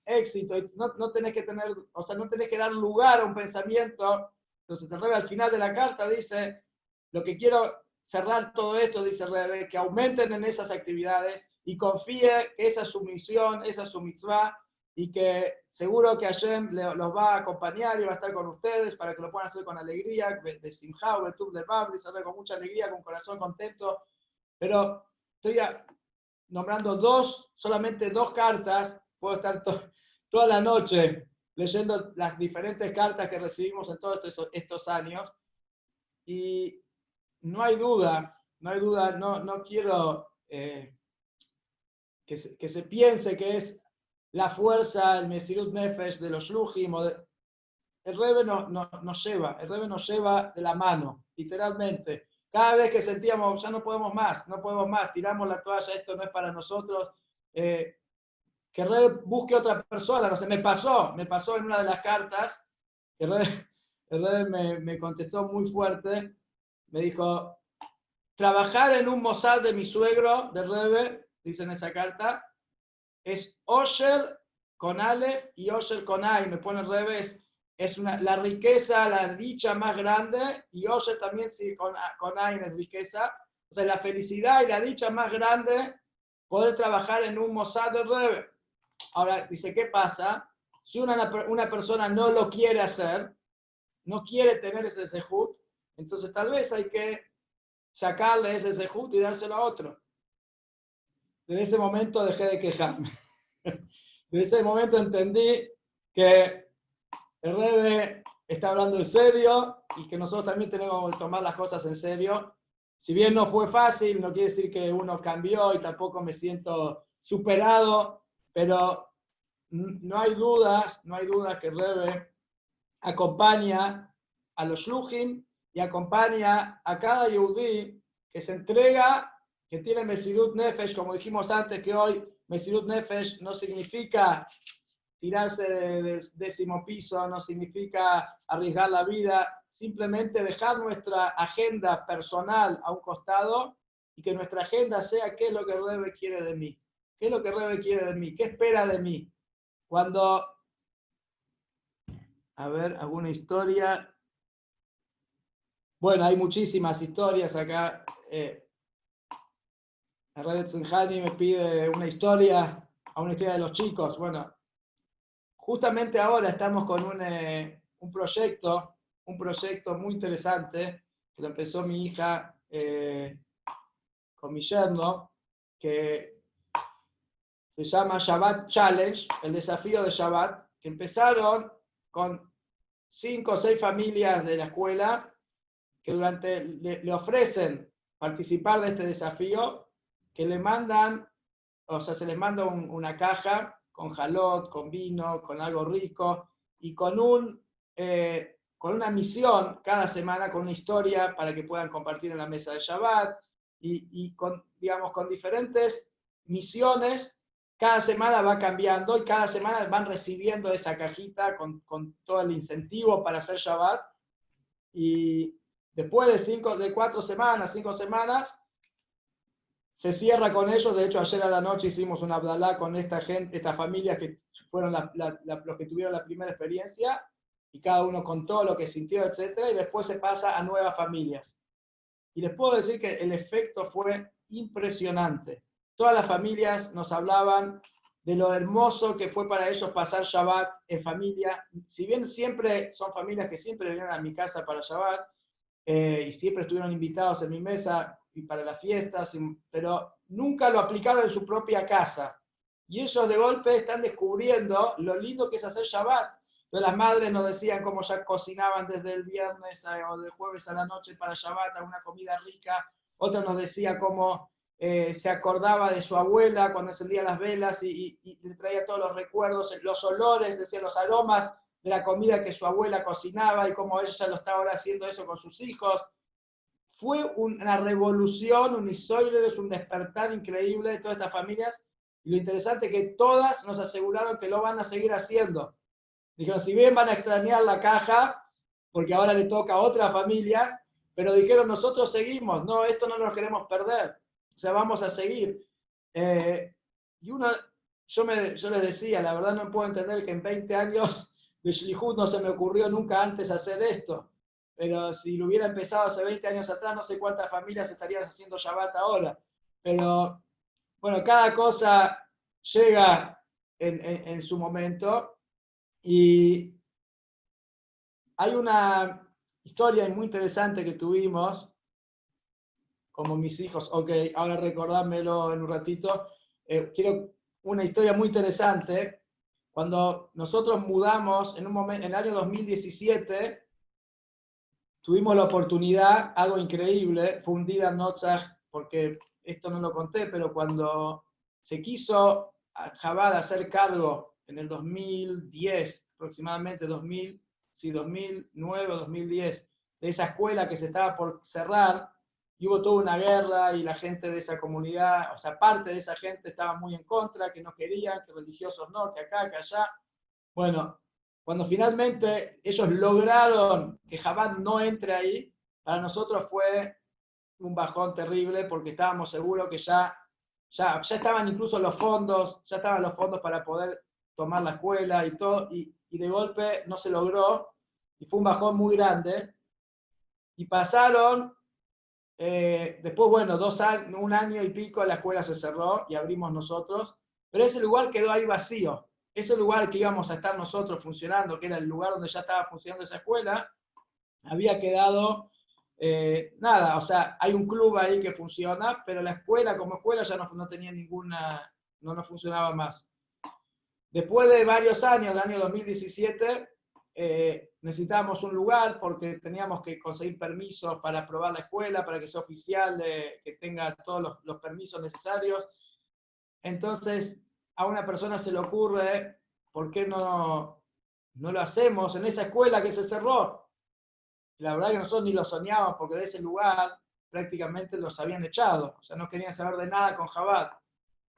S1: éxito, y no tenés que tener, o sea, no tenés que dar lugar a un pensamiento. Entonces el Rebbe al final de la carta dice, lo que quiero cerrar todo esto, dice el Rebbe, que aumenten en esas actividades y confíe que esa es su misión, esa es su mitzvah, y que seguro que Hashem los va a acompañar y va a estar con ustedes para que lo puedan hacer con alegría, de Simcha, Betub de Bab, dice el Rebbe, con mucha alegría, con corazón contento. Pero estoy nombrando solamente dos cartas, puedo estar toda la noche leyendo las diferentes cartas que recibimos en todos estos años, y no hay duda, no quiero que se piense que es la fuerza, el Mesirut Nefesh de los Shluchim, el Rebbe nos lleva de la mano, literalmente. Cada vez que sentíamos, ya no podemos más, tiramos la toalla, esto no es para nosotros, que el Rebbe busque otra persona. No sé, me pasó en una de las cartas, el Rebbe me contestó muy fuerte, me dijo, trabajar en un Mossad de mi suegro, del Rebbe, dice en esa carta, es Osher con Aleph y Osher con Ay, me pone el Rebbe, es la riqueza, la dicha más grande, y Osher también sí, con Ay es riqueza, o sea, la felicidad y la dicha más grande, poder trabajar en un Mossad del Rebbe. Ahora, dice, ¿qué pasa? Si una persona no lo quiere hacer, no quiere tener ese sejut, entonces tal vez hay que sacarle ese sejut y dárselo a otro. Desde ese momento dejé de quejarme. Desde ese momento entendí que el Rebbe está hablando en serio y que nosotros también tenemos que tomar las cosas en serio. Si bien no fue fácil, no quiere decir que uno cambió y tampoco me siento superado, pero no hay dudas que el Rebbe acompaña a los Shluchim y acompaña a cada Yehudí que se entrega, que tiene Mesirut Nefesh, como dijimos antes, que hoy Mesirut Nefesh no significa tirarse de décimo piso, no significa arriesgar la vida, simplemente dejar nuestra agenda personal a un costado y que nuestra agenda sea qué es lo que el Rebbe quiere de mí, qué es lo que el Rebbe quiere de mí, qué espera de mí. Cuando, a ver, alguna historia. Bueno, hay muchísimas historias acá. Rebbe Tzimhani me pide una historia de los chicos. Bueno, justamente ahora estamos con un un proyecto muy interesante que lo empezó mi hija con mi yerno, que se llama Shabbat Challenge, el desafío de Shabbat, que empezaron con 5 o 6 familias de la escuela que le ofrecen participar de este desafío, que le mandan, o sea, se les manda una caja con jalot, con vino, con algo rico, y con una misión cada semana, con una historia para que puedan compartir en la mesa de Shabbat, y con, digamos, con diferentes misiones. Cada semana va cambiando y cada semana van recibiendo esa cajita con todo el incentivo para hacer Shabbat. Y después de 4 semanas, 5 semanas, se cierra con ellos. De hecho, ayer a la noche hicimos una Abdalá con esta gente, estas familias que fueron los que tuvieron la primera experiencia, y cada uno contó lo que sintió, etc. Y después se pasa a nuevas familias. Y les puedo decir que el efecto fue impresionante. Todas las familias nos hablaban de lo hermoso que fue para ellos pasar Shabbat en familia. Si bien siempre son familias que siempre vinieron a mi casa para Shabbat, y siempre estuvieron invitados en mi mesa y para las fiestas, pero nunca lo aplicaron en su propia casa. Y ellos de golpe están descubriendo lo lindo que es hacer Shabbat. Entonces las madres nos decían cómo ya cocinaban desde el viernes o del jueves a la noche para Shabbat, alguna comida rica. Otra nos decía cómo se acordaba de su abuela cuando encendía las velas y le traía todos los recuerdos, los olores, decía los aromas de la comida que su abuela cocinaba y cómo ella ya lo está ahora haciendo eso con sus hijos. Fue una revolución, un isoides, un despertar increíble de todas estas familias. Y lo interesante es que todas nos aseguraron que lo van a seguir haciendo. Dijeron, si bien van a extrañar la caja, porque ahora le toca a otras familias, pero dijeron, nosotros seguimos, no, esto no nos queremos perder, o sea, vamos a seguir. Y yo les decía, la verdad no puedo entender que en 20 años de Shlihut no se me ocurrió nunca antes hacer esto, pero si lo hubiera empezado hace 20 años atrás, no sé cuántas familias estarían haciendo Shabbat ahora. Pero, bueno, cada cosa llega en su momento. Y hay una historia muy interesante que tuvimos, como mis hijos, ok, ahora recordármelo en un ratito. Quiero una historia muy interesante. Cuando nosotros mudamos en un momento, en el año 2017, tuvimos la oportunidad, algo increíble, fue un día Notzach, porque esto no lo conté, pero cuando se quiso a Chabad hacer cargo en el 2010, aproximadamente 2009 o 2010, de esa escuela que se estaba por cerrar, y hubo toda una guerra y la gente de esa comunidad, o sea, parte de esa gente estaba muy en contra, que no querían, que religiosos no, que acá, que allá. Bueno, cuando finalmente ellos lograron que Chabad no entre ahí, para nosotros fue un bajón terrible porque estábamos seguros que ya estaban incluso los fondos, ya estaban los fondos para poder tomar la escuela y todo, y de golpe no se logró, y fue un bajón muy grande. Y pasaron, después, bueno, 2 años, 1 año y pico, la escuela se cerró y abrimos nosotros, pero ese lugar quedó ahí vacío. Ese lugar que íbamos a estar nosotros funcionando, que era el lugar donde ya estaba funcionando esa escuela, había quedado nada. O sea, hay un club ahí que funciona, pero la escuela como escuela ya no tenía ninguna, no funcionaba más. Después de varios años, del año 2017, necesitábamos un lugar porque teníamos que conseguir permisos para aprobar la escuela, para que sea oficial, que tenga todos los permisos necesarios. Entonces, a una persona se le ocurre, ¿por qué no lo hacemos en esa escuela que se cerró? La verdad que nosotros ni lo soñábamos, porque de ese lugar prácticamente los habían echado, o sea, no querían saber de nada con Chabad.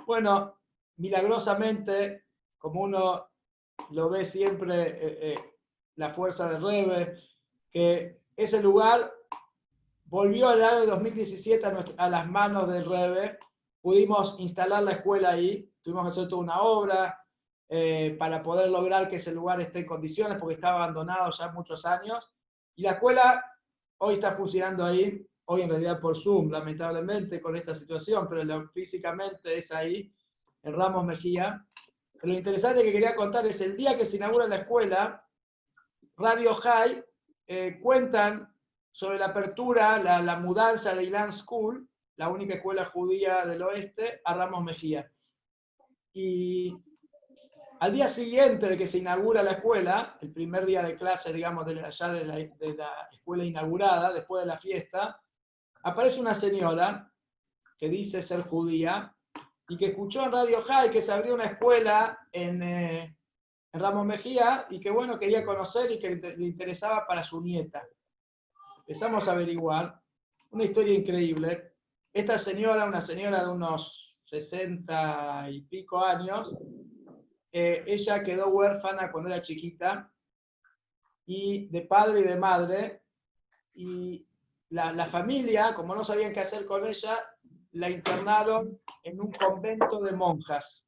S1: Bueno, milagrosamente, como uno lo ve siempre, la fuerza del Rebbe, que ese lugar volvió al año 2017 a las manos del Rebbe. Pudimos instalar la escuela ahí, tuvimos que hacer toda una obra para poder lograr que ese lugar esté en condiciones, porque estaba abandonado ya muchos años. Y la escuela hoy está funcionando ahí, hoy en realidad por Zoom, lamentablemente, con esta situación, pero físicamente es ahí, en Ramos Mejía. Pero lo interesante que quería contar es el día que se inaugura la escuela, Radio High cuentan sobre la apertura, la mudanza de Ilan School, la única escuela judía del oeste, a Ramos Mejía. Y al día siguiente de que se inaugura la escuela, el primer día de clase, digamos, de la escuela inaugurada, después de la fiesta, aparece una señora que dice ser judía y que escuchó en Radio High que se abrió una escuela en Ramos Mejía y que, bueno, quería conocer y que le interesaba para su nieta. Empezamos a averiguar, una historia increíble. Esta señora, una señora de unos 60 y pico años, ella quedó huérfana cuando era chiquita, y de padre y de madre, y la familia, como no sabían qué hacer con ella, la internaron en un convento de monjas,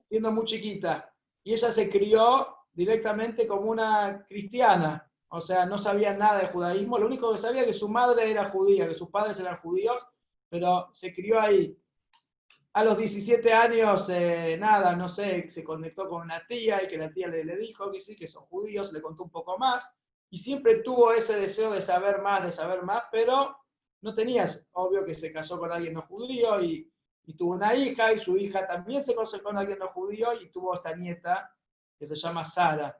S1: siendo muy chiquita, y ella se crió directamente como una cristiana, o sea, no sabía nada de judaísmo, lo único que sabía es que su madre era judía, que sus padres eran judíos, pero se crió ahí. A los 17 años, nada, no sé, se conectó con una tía y que la tía le dijo que sí, que son judíos, le contó un poco más, y siempre tuvo ese deseo de saber más, pero no tenías, obvio que se casó con alguien no judío y tuvo una hija, y su hija también se casó con alguien no judío y tuvo esta nieta que se llama Sara.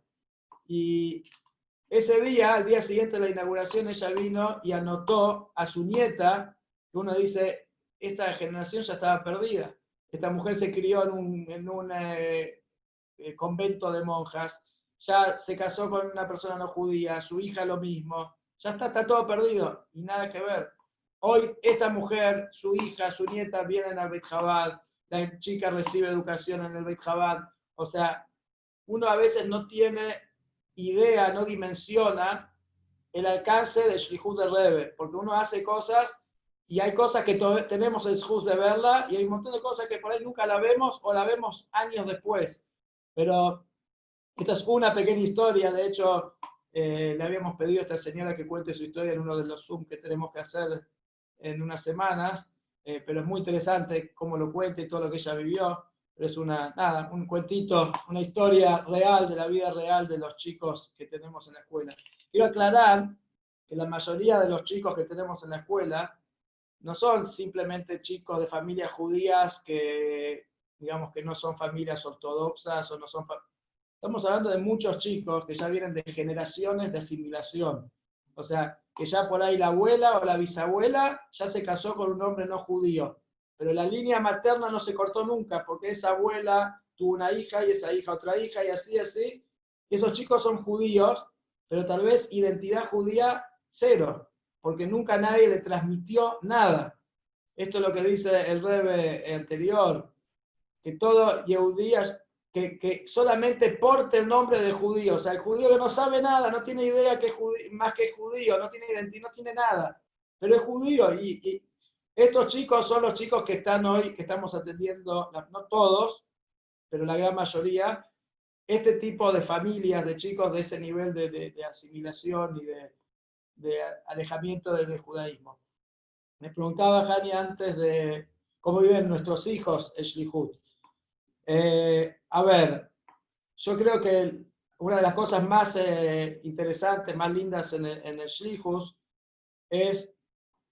S1: Y ese día, al día siguiente de la inauguración, ella vino y anotó a su nieta, que uno dice, esta generación ya estaba perdida. Esta mujer se crió en un convento de monjas, ya se casó con una persona no judía, su hija lo mismo, ya está todo perdido y nada que ver. Hoy esta mujer, su hija, su nieta vienen al Beit Chabad, la chica recibe educación en el Beit Chabad, o sea, uno a veces no tiene idea, no dimensiona el alcance del Shlichut del Rebbe, porque uno hace cosas y hay cosas que tenemos el shlichut de verla y hay un montón de cosas que por ahí nunca la vemos o la vemos años después. Pero esta es una pequeña historia, de hecho le habíamos pedido a esta señora que cuente su historia en uno de los Zoom que tenemos que hacer en unas semanas, pero es muy interesante cómo lo cuenta y todo lo que ella vivió. Pero es un cuentito, una historia real de la vida real de los chicos que tenemos en la escuela. Quiero aclarar que la mayoría de los chicos que tenemos en la escuela no son simplemente chicos de familias judías que, digamos, que no son familias ortodoxas o no son... Estamos hablando de muchos chicos que ya vienen de generaciones de asimilación. O sea, que ya por ahí la abuela o la bisabuela ya se casó con un hombre no judío. Pero la línea materna no se cortó nunca, porque esa abuela tuvo una hija y esa hija otra hija y así, así. Y esos chicos son judíos, pero tal vez identidad judía cero, porque nunca nadie le transmitió nada. Esto es lo que dice el Rebbe anterior, que todo Yehudías, que solamente porte el nombre de judío. O sea, el judío que no sabe nada, no tiene idea que es más que judío, no tiene identidad, no tiene nada, pero es judío. Y estos chicos son los chicos que están hoy, que estamos atendiendo, no todos, pero la gran mayoría, este tipo de familias, de chicos de ese nivel de asimilación y de alejamiento del judaísmo. Me preguntaba Hani antes de cómo viven nuestros hijos el Shlichut. A ver, yo creo que una de las cosas más interesantes, más lindas en el Shlichut es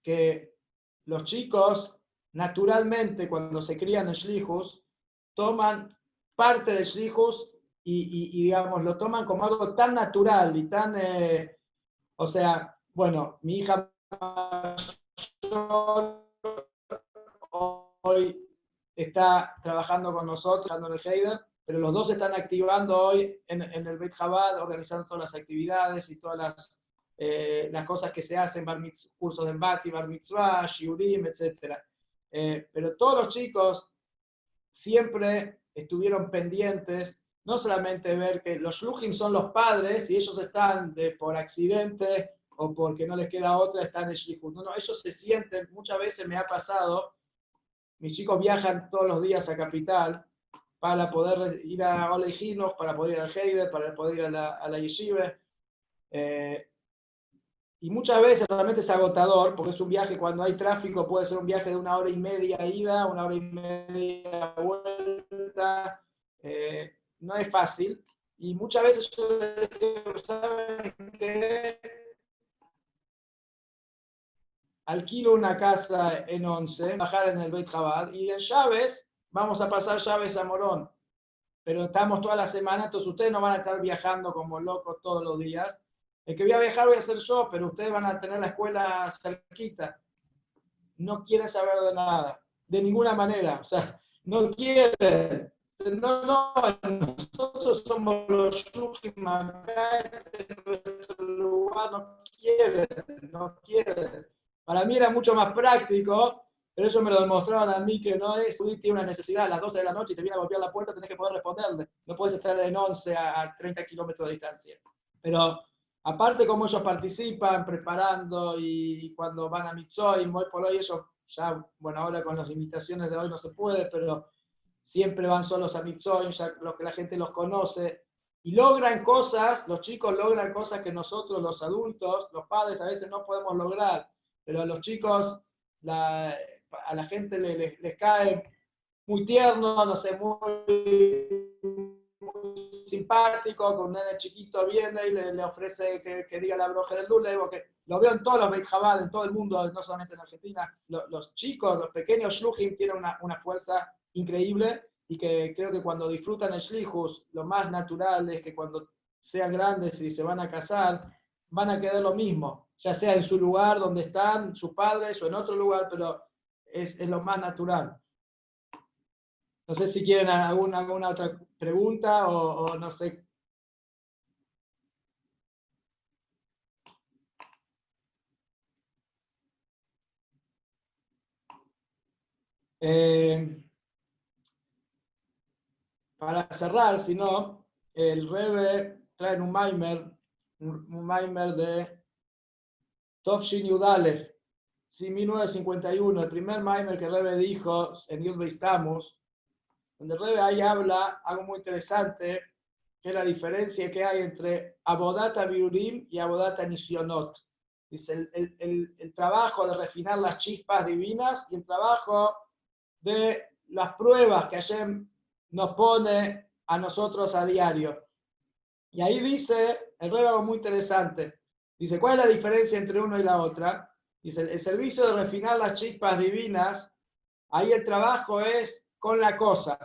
S1: que los chicos, naturalmente, cuando se crían en Shlichut, toman parte del Shlichut y, digamos, lo toman como algo tan natural y tan, o sea, bueno, mi hija hoy está trabajando con nosotros, en el Heider, pero los dos están activando hoy en el Beit Chabad, organizando todas las actividades y todas las cosas que se hacen, cursos de Bati, Bar Mitzvah, Shiurim, etc. Pero todos los chicos siempre estuvieron pendientes, no solamente ver que los shluchim son los padres y ellos están por accidente o porque no les queda otra, están en shlichut. No, ellos se sienten, muchas veces me ha pasado, mis chicos viajan todos los días a Capital para poder ir a Olejinos, para poder ir al Heider, para poder ir a la Yeshiva. Y muchas veces realmente es agotador, porque es un viaje, cuando hay tráfico puede ser un viaje de 1 hora y media ida, 1 hora y media vuelta. No es fácil, Y muchas veces yo les digo, ¿saben qué? Alquilo una casa en 11, bajar en el Beit Chabad, y en Llaves vamos a pasar Llaves a Morón. Pero estamos toda la semana, entonces ustedes no van a estar viajando como locos todos los días. El que voy a viajar voy a ser yo, pero ustedes van a tener la escuela cerquita. No quieren saber de nada, de ninguna manera. O sea, no quieren. No, no, nosotros somos los Shukim acá en nuestro lugar, no quieren, no quieren. Para mí era mucho más práctico, pero ellos me lo demostraron a mí que no es, tiene una necesidad a las 12 de la noche y te viene a golpear la puerta, tenés que poder responderle. No puedes estar en 11 a 30 kilómetros de distancia. Pero aparte como ellos participan preparando y cuando van a Mitzoim, hoy por hoy ellos ya, bueno, ahora con las limitaciones de hoy no se puede, pero siempre van solos a Mitzoim, ya lo que la gente los conoce, y logran cosas, los chicos logran cosas que nosotros, los adultos, los padres, a veces no podemos lograr, pero a los chicos, a la gente les cae muy tierno, no sé, muy simpático, con un nene chiquito viene y le ofrece que diga la broja del Lule, porque lo veo en todos los Beit Chabad, en todo el mundo, no solamente en Argentina. Los chicos, los pequeños shluchim tienen una fuerza increíble y que creo que cuando disfrutan el shlichus, lo más natural es que cuando sean grandes y se van a casar, van a querer lo mismo, ya sea en su lugar donde están sus padres o en otro lugar, pero es lo más natural. No sé si quieren alguna otra pregunta o no sé. Para cerrar, si no, el Rebbe trae un Maimer de Tovshin Yudalef, sí, 1951, el primer Maimer que el Rebbe dijo en Yud Beistamos, donde el Rebbe ahí habla algo muy interesante, que es la diferencia que hay entre Abodata Biurim y Abodata Nisionot. Dice el trabajo de refinar las chispas divinas y el trabajo de las pruebas que Hashem nos pone a nosotros a diario. Y ahí dice, el Rebbe algo muy interesante, dice, ¿cuál es la diferencia entre uno y la otra? Dice, el servicio de refinar las chispas divinas, ahí el trabajo es con la cosa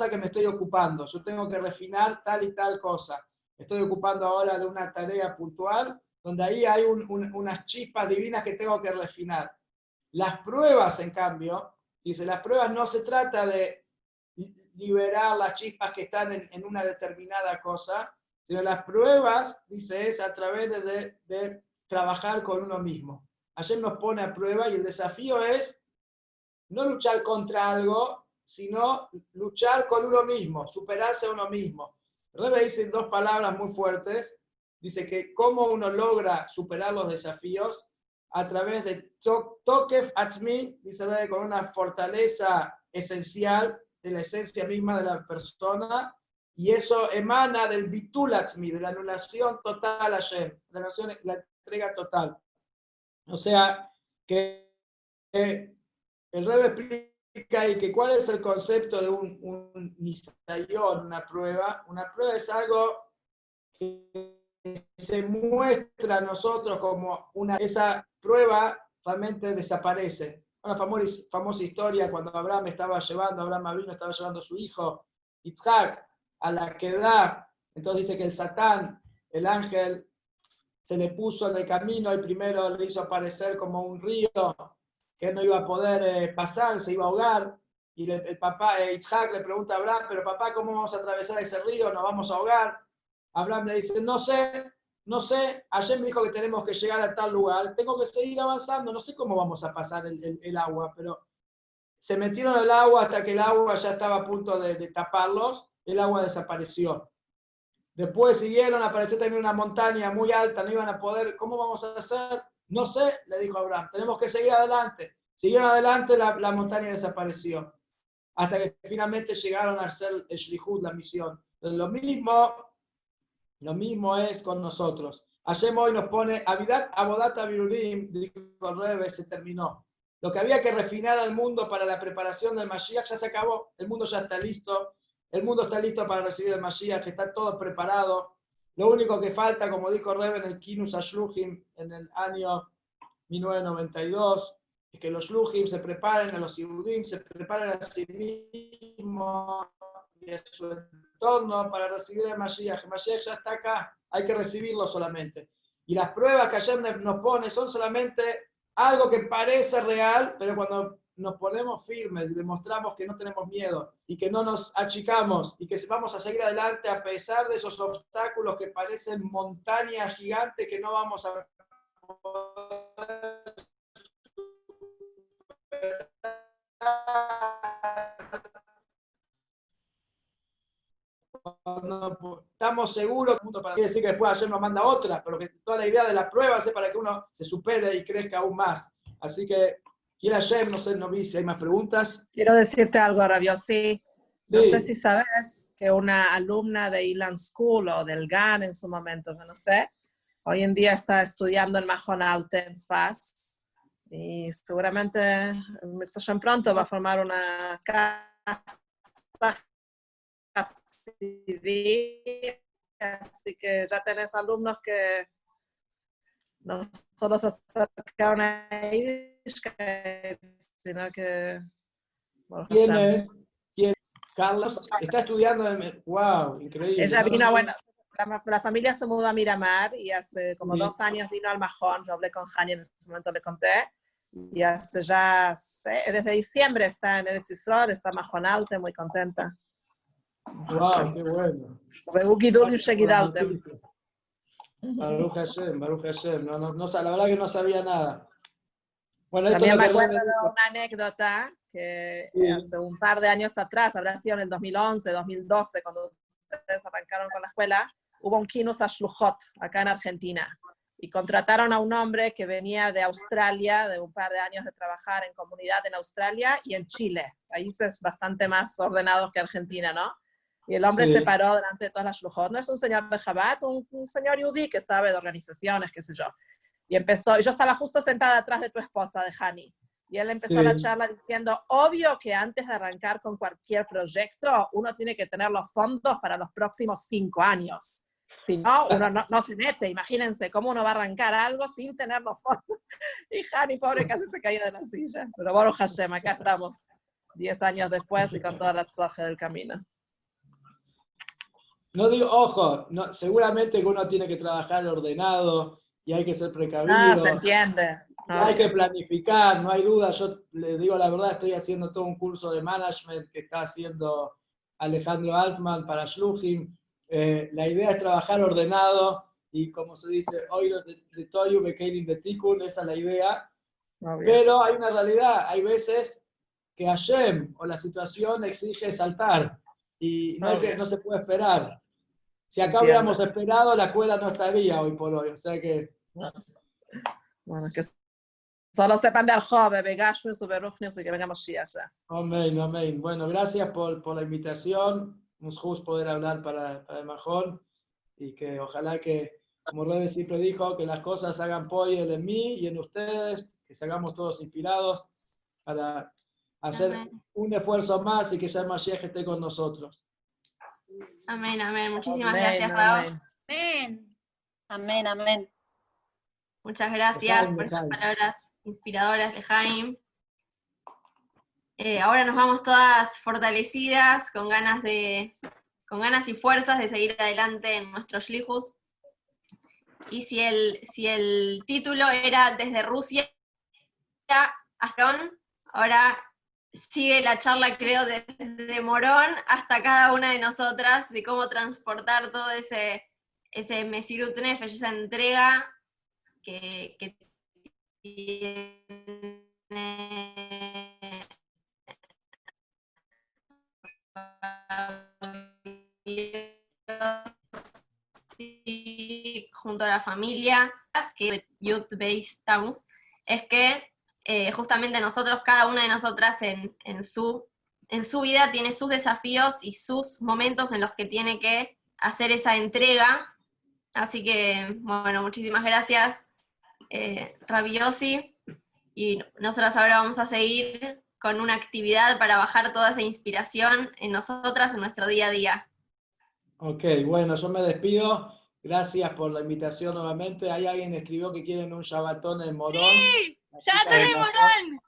S1: que me estoy ocupando. Yo tengo que refinar tal y tal cosa. Me estoy ocupando ahora de una tarea puntual, donde ahí hay unas chispas divinas que tengo que refinar. Las pruebas, en cambio, dice, las pruebas no se trata de liberar las chispas que están en una determinada cosa, sino las pruebas, dice, es a través de trabajar con uno mismo. Ayer nos pone a prueba y el desafío es no luchar contra algo, sino luchar con uno mismo, superarse a uno mismo. El Rebbe dice dos palabras muy fuertes, dice que cómo uno logra superar los desafíos a través de Tokef Atzmi, dice con una fortaleza esencial de la esencia misma de la persona, y eso emana del Bitul Atzmi, de la anulación total a Hashem, la entrega total. O sea, que el Rebbe explica ahí que cuál es el concepto de un nisayón, una prueba. Una prueba es algo que se muestra a nosotros como esa prueba realmente desaparece. Una famosa historia cuando Abraham estaba llevando a su hijo Yitzhak a la Kedah. Entonces dice que el Satán, el ángel, se le puso en el camino y primero le hizo aparecer como un río que él no iba a poder pasar, se iba a ahogar. Y el papá, Yitzhak, le pregunta a Abraham, pero papá, ¿cómo vamos a atravesar ese río? ¿Nos vamos a ahogar? Abraham le dice, no sé, ayer me dijo que tenemos que llegar a tal lugar, tengo que seguir avanzando, no sé cómo vamos a pasar el agua, pero se metieron al agua hasta que el agua ya estaba a punto de taparlos, el agua desapareció. Después siguieron, apareció también una montaña muy alta, no iban a poder, ¿cómo vamos a hacer? No sé, le dijo Abraham, tenemos que seguir adelante. Siguieron adelante, la montaña desapareció, hasta que finalmente llegaron a hacer el Shlihut, la misión. Entonces, lo mismo es con nosotros. Hashem hoy nos pone, Abodata Birurim, dijo el Rebbe, se terminó. Lo que había que refinar al mundo para la preparación del Mashiach ya se acabó, el mundo ya está listo, El mundo está listo para recibir el Mashiach, que está todo preparado. Lo único que falta, como dijo Reb en el Kinus Ashluchim en el año 1992, es que los Shluchim se preparen, a los Yehudim se preparen a sí mismos y a su entorno para recibir el Mashiach. El Mashiach ya está acá, hay que recibirlo solamente. Y las pruebas que ayer nos pone son solamente algo que parece real, pero cuando nos ponemos firmes y demostramos que no tenemos miedo y que no nos achicamos y que vamos a seguir adelante a pesar de esos obstáculos que parecen montañas gigantes que no vamos a poder cuando estamos seguros, quiere decir que después ayer nos manda otra, pero que toda la idea de las pruebas es para que uno se supere y crezca aún más. Así que, quiera ayer, no sé, no vi si hay más preguntas.
S2: Quiero decirte algo, Rabiosi. No sé si
S1: Sí,
S2: sabes que una alumna de Ilan School o del GAN en su momento, yo no sé, hoy en día está estudiando en Mahon Alte en Sfas y seguramente pronto va a formar una casa civil, así que ya tenés alumnos que no solo se acercaron a Yiddishkeit, sino que, Baruch
S1: ¿quién
S2: Hashem.
S1: es? ¿Quién? Carlos está estudiando en... ¡Wow! Increíble.
S2: Ella
S1: No, no
S2: vino,
S1: sabía.
S2: bueno, la familia se mudó a Miramar y hace como
S1: Sí.
S2: 2 años vino al Mahón. Yo hablé con Hani, en ese momento le conté. Y hace ya, desde diciembre está en Eretz Yisrael, está Mahón Alte, muy contenta.
S1: ¡Wow! ¡Qué bueno!
S2: Gracias
S1: Por la noticia. Baruch Hashem, Baruch Hashem. La verdad que no sabía nada. Bueno, esto es
S2: También
S1: lo
S2: me
S1: que
S2: acuerdo
S1: Rebe
S2: de
S1: dijo.
S2: una anécdota que
S1: Sí,
S2: hace un par de años atrás, habrá sido en el 2011, 2012, cuando ustedes arrancaron con la escuela, hubo un Kinus Ashluchot acá en Argentina. Y contrataron a un hombre que venía de Australia, de un par de años de trabajar en comunidad en Australia y en Chile, países bastante más ordenados que Argentina, ¿no? Y el hombre se
S1: sí,
S2: paró delante de todas las Shluchot. No es un señor de Chabad, un señor yudí que sabe de organizaciones, qué sé yo. Y empezó, y yo estaba justo sentada atrás de tu esposa, de Hani, y él empezó la
S1: sí.
S2: charla diciendo, obvio que antes de arrancar con cualquier proyecto, uno tiene que tener los fondos para los próximos 5 años. Si no, uno no se mete. Imagínense cómo uno va a arrancar algo sin tener los fondos. Y Hani, pobre, casi se caía de la silla. Pero Baruch Hashem, acá estamos 10 años después y con toda la tzlaje del camino.
S1: No digo, ojo, no, seguramente que uno tiene que trabajar ordenado y hay que ser
S2: Ah, se
S1: precavido.
S2: entiende.
S1: Y hay que
S2: Obvio.
S1: planificar, no hay duda. Yo le digo la verdad, estoy haciendo todo un curso de management que está haciendo Alejandro Altman para Shluchim. La idea es trabajar ordenado y como se dice, hoy de Toyu Bekelim de Tikkun, esa es la idea.
S2: Obvio.
S1: Pero hay una realidad, hay veces que Hashem o la situación exige saltar y no
S2: Obvio.
S1: se puede esperar. Si acá
S2: Entiendo.
S1: hubiéramos esperado, la escuela no estaría hoy por hoy. O sea que
S2: Bueno, que solo sepan de Arjove, Begashmi, Suberuchnius y que venga Moshiach ya.
S1: amén, amén. Bueno, gracias por la invitación. Un gusto poder hablar para el Majón y que ojalá que, como Rebe siempre dijo, que las cosas hagan pollo en mí y en ustedes, que seamos todos inspirados para hacer
S3: Amén.
S1: un esfuerzo más y que ya el Mashiach esté con nosotros.
S3: Amén, amén. Muchísimas
S2: Amén,
S3: gracias, Raúl.
S2: amén.
S4: Amén. Amén, amén.
S3: Muchas gracias por estas palabras inspiradoras de Jaime. Ahora nos vamos todas fortalecidas, con ganas y fuerzas de seguir adelante en nuestros Shlichus. Y si el título era Desde Rusia hasta Morón, ahora sigue la charla, creo, desde Morón hasta cada una de nosotras, de cómo transportar todo ese Mesirut Nefesh, esa entrega que tiene junto a la familia, que Youth Based Towns, es que justamente nosotros, cada una de nosotras en su vida tiene sus desafíos y sus momentos en los que tiene que hacer esa entrega. Así que, bueno, muchísimas gracias, Rabbi Yossi. Y nosotras ahora vamos a seguir con una actividad para bajar toda esa inspiración en nosotras, en nuestro día a día.
S1: Ok, bueno, yo me despido. Gracias por la invitación nuevamente. Hay alguien que escribió que quieren un Shabbatón en Morón.
S5: ¡Sí! ¡Shabbatón en Morón!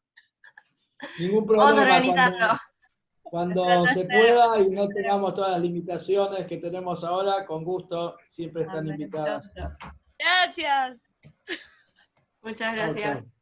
S1: Ningún
S3: Vamos a
S1: problema.
S3: organizarlo.
S1: Cuando se pueda y no tengamos todas las limitaciones que tenemos ahora, con gusto, siempre están invitadas.
S5: Gracias.
S3: Muchas
S1: Chao,
S3: gracias.
S1: chao.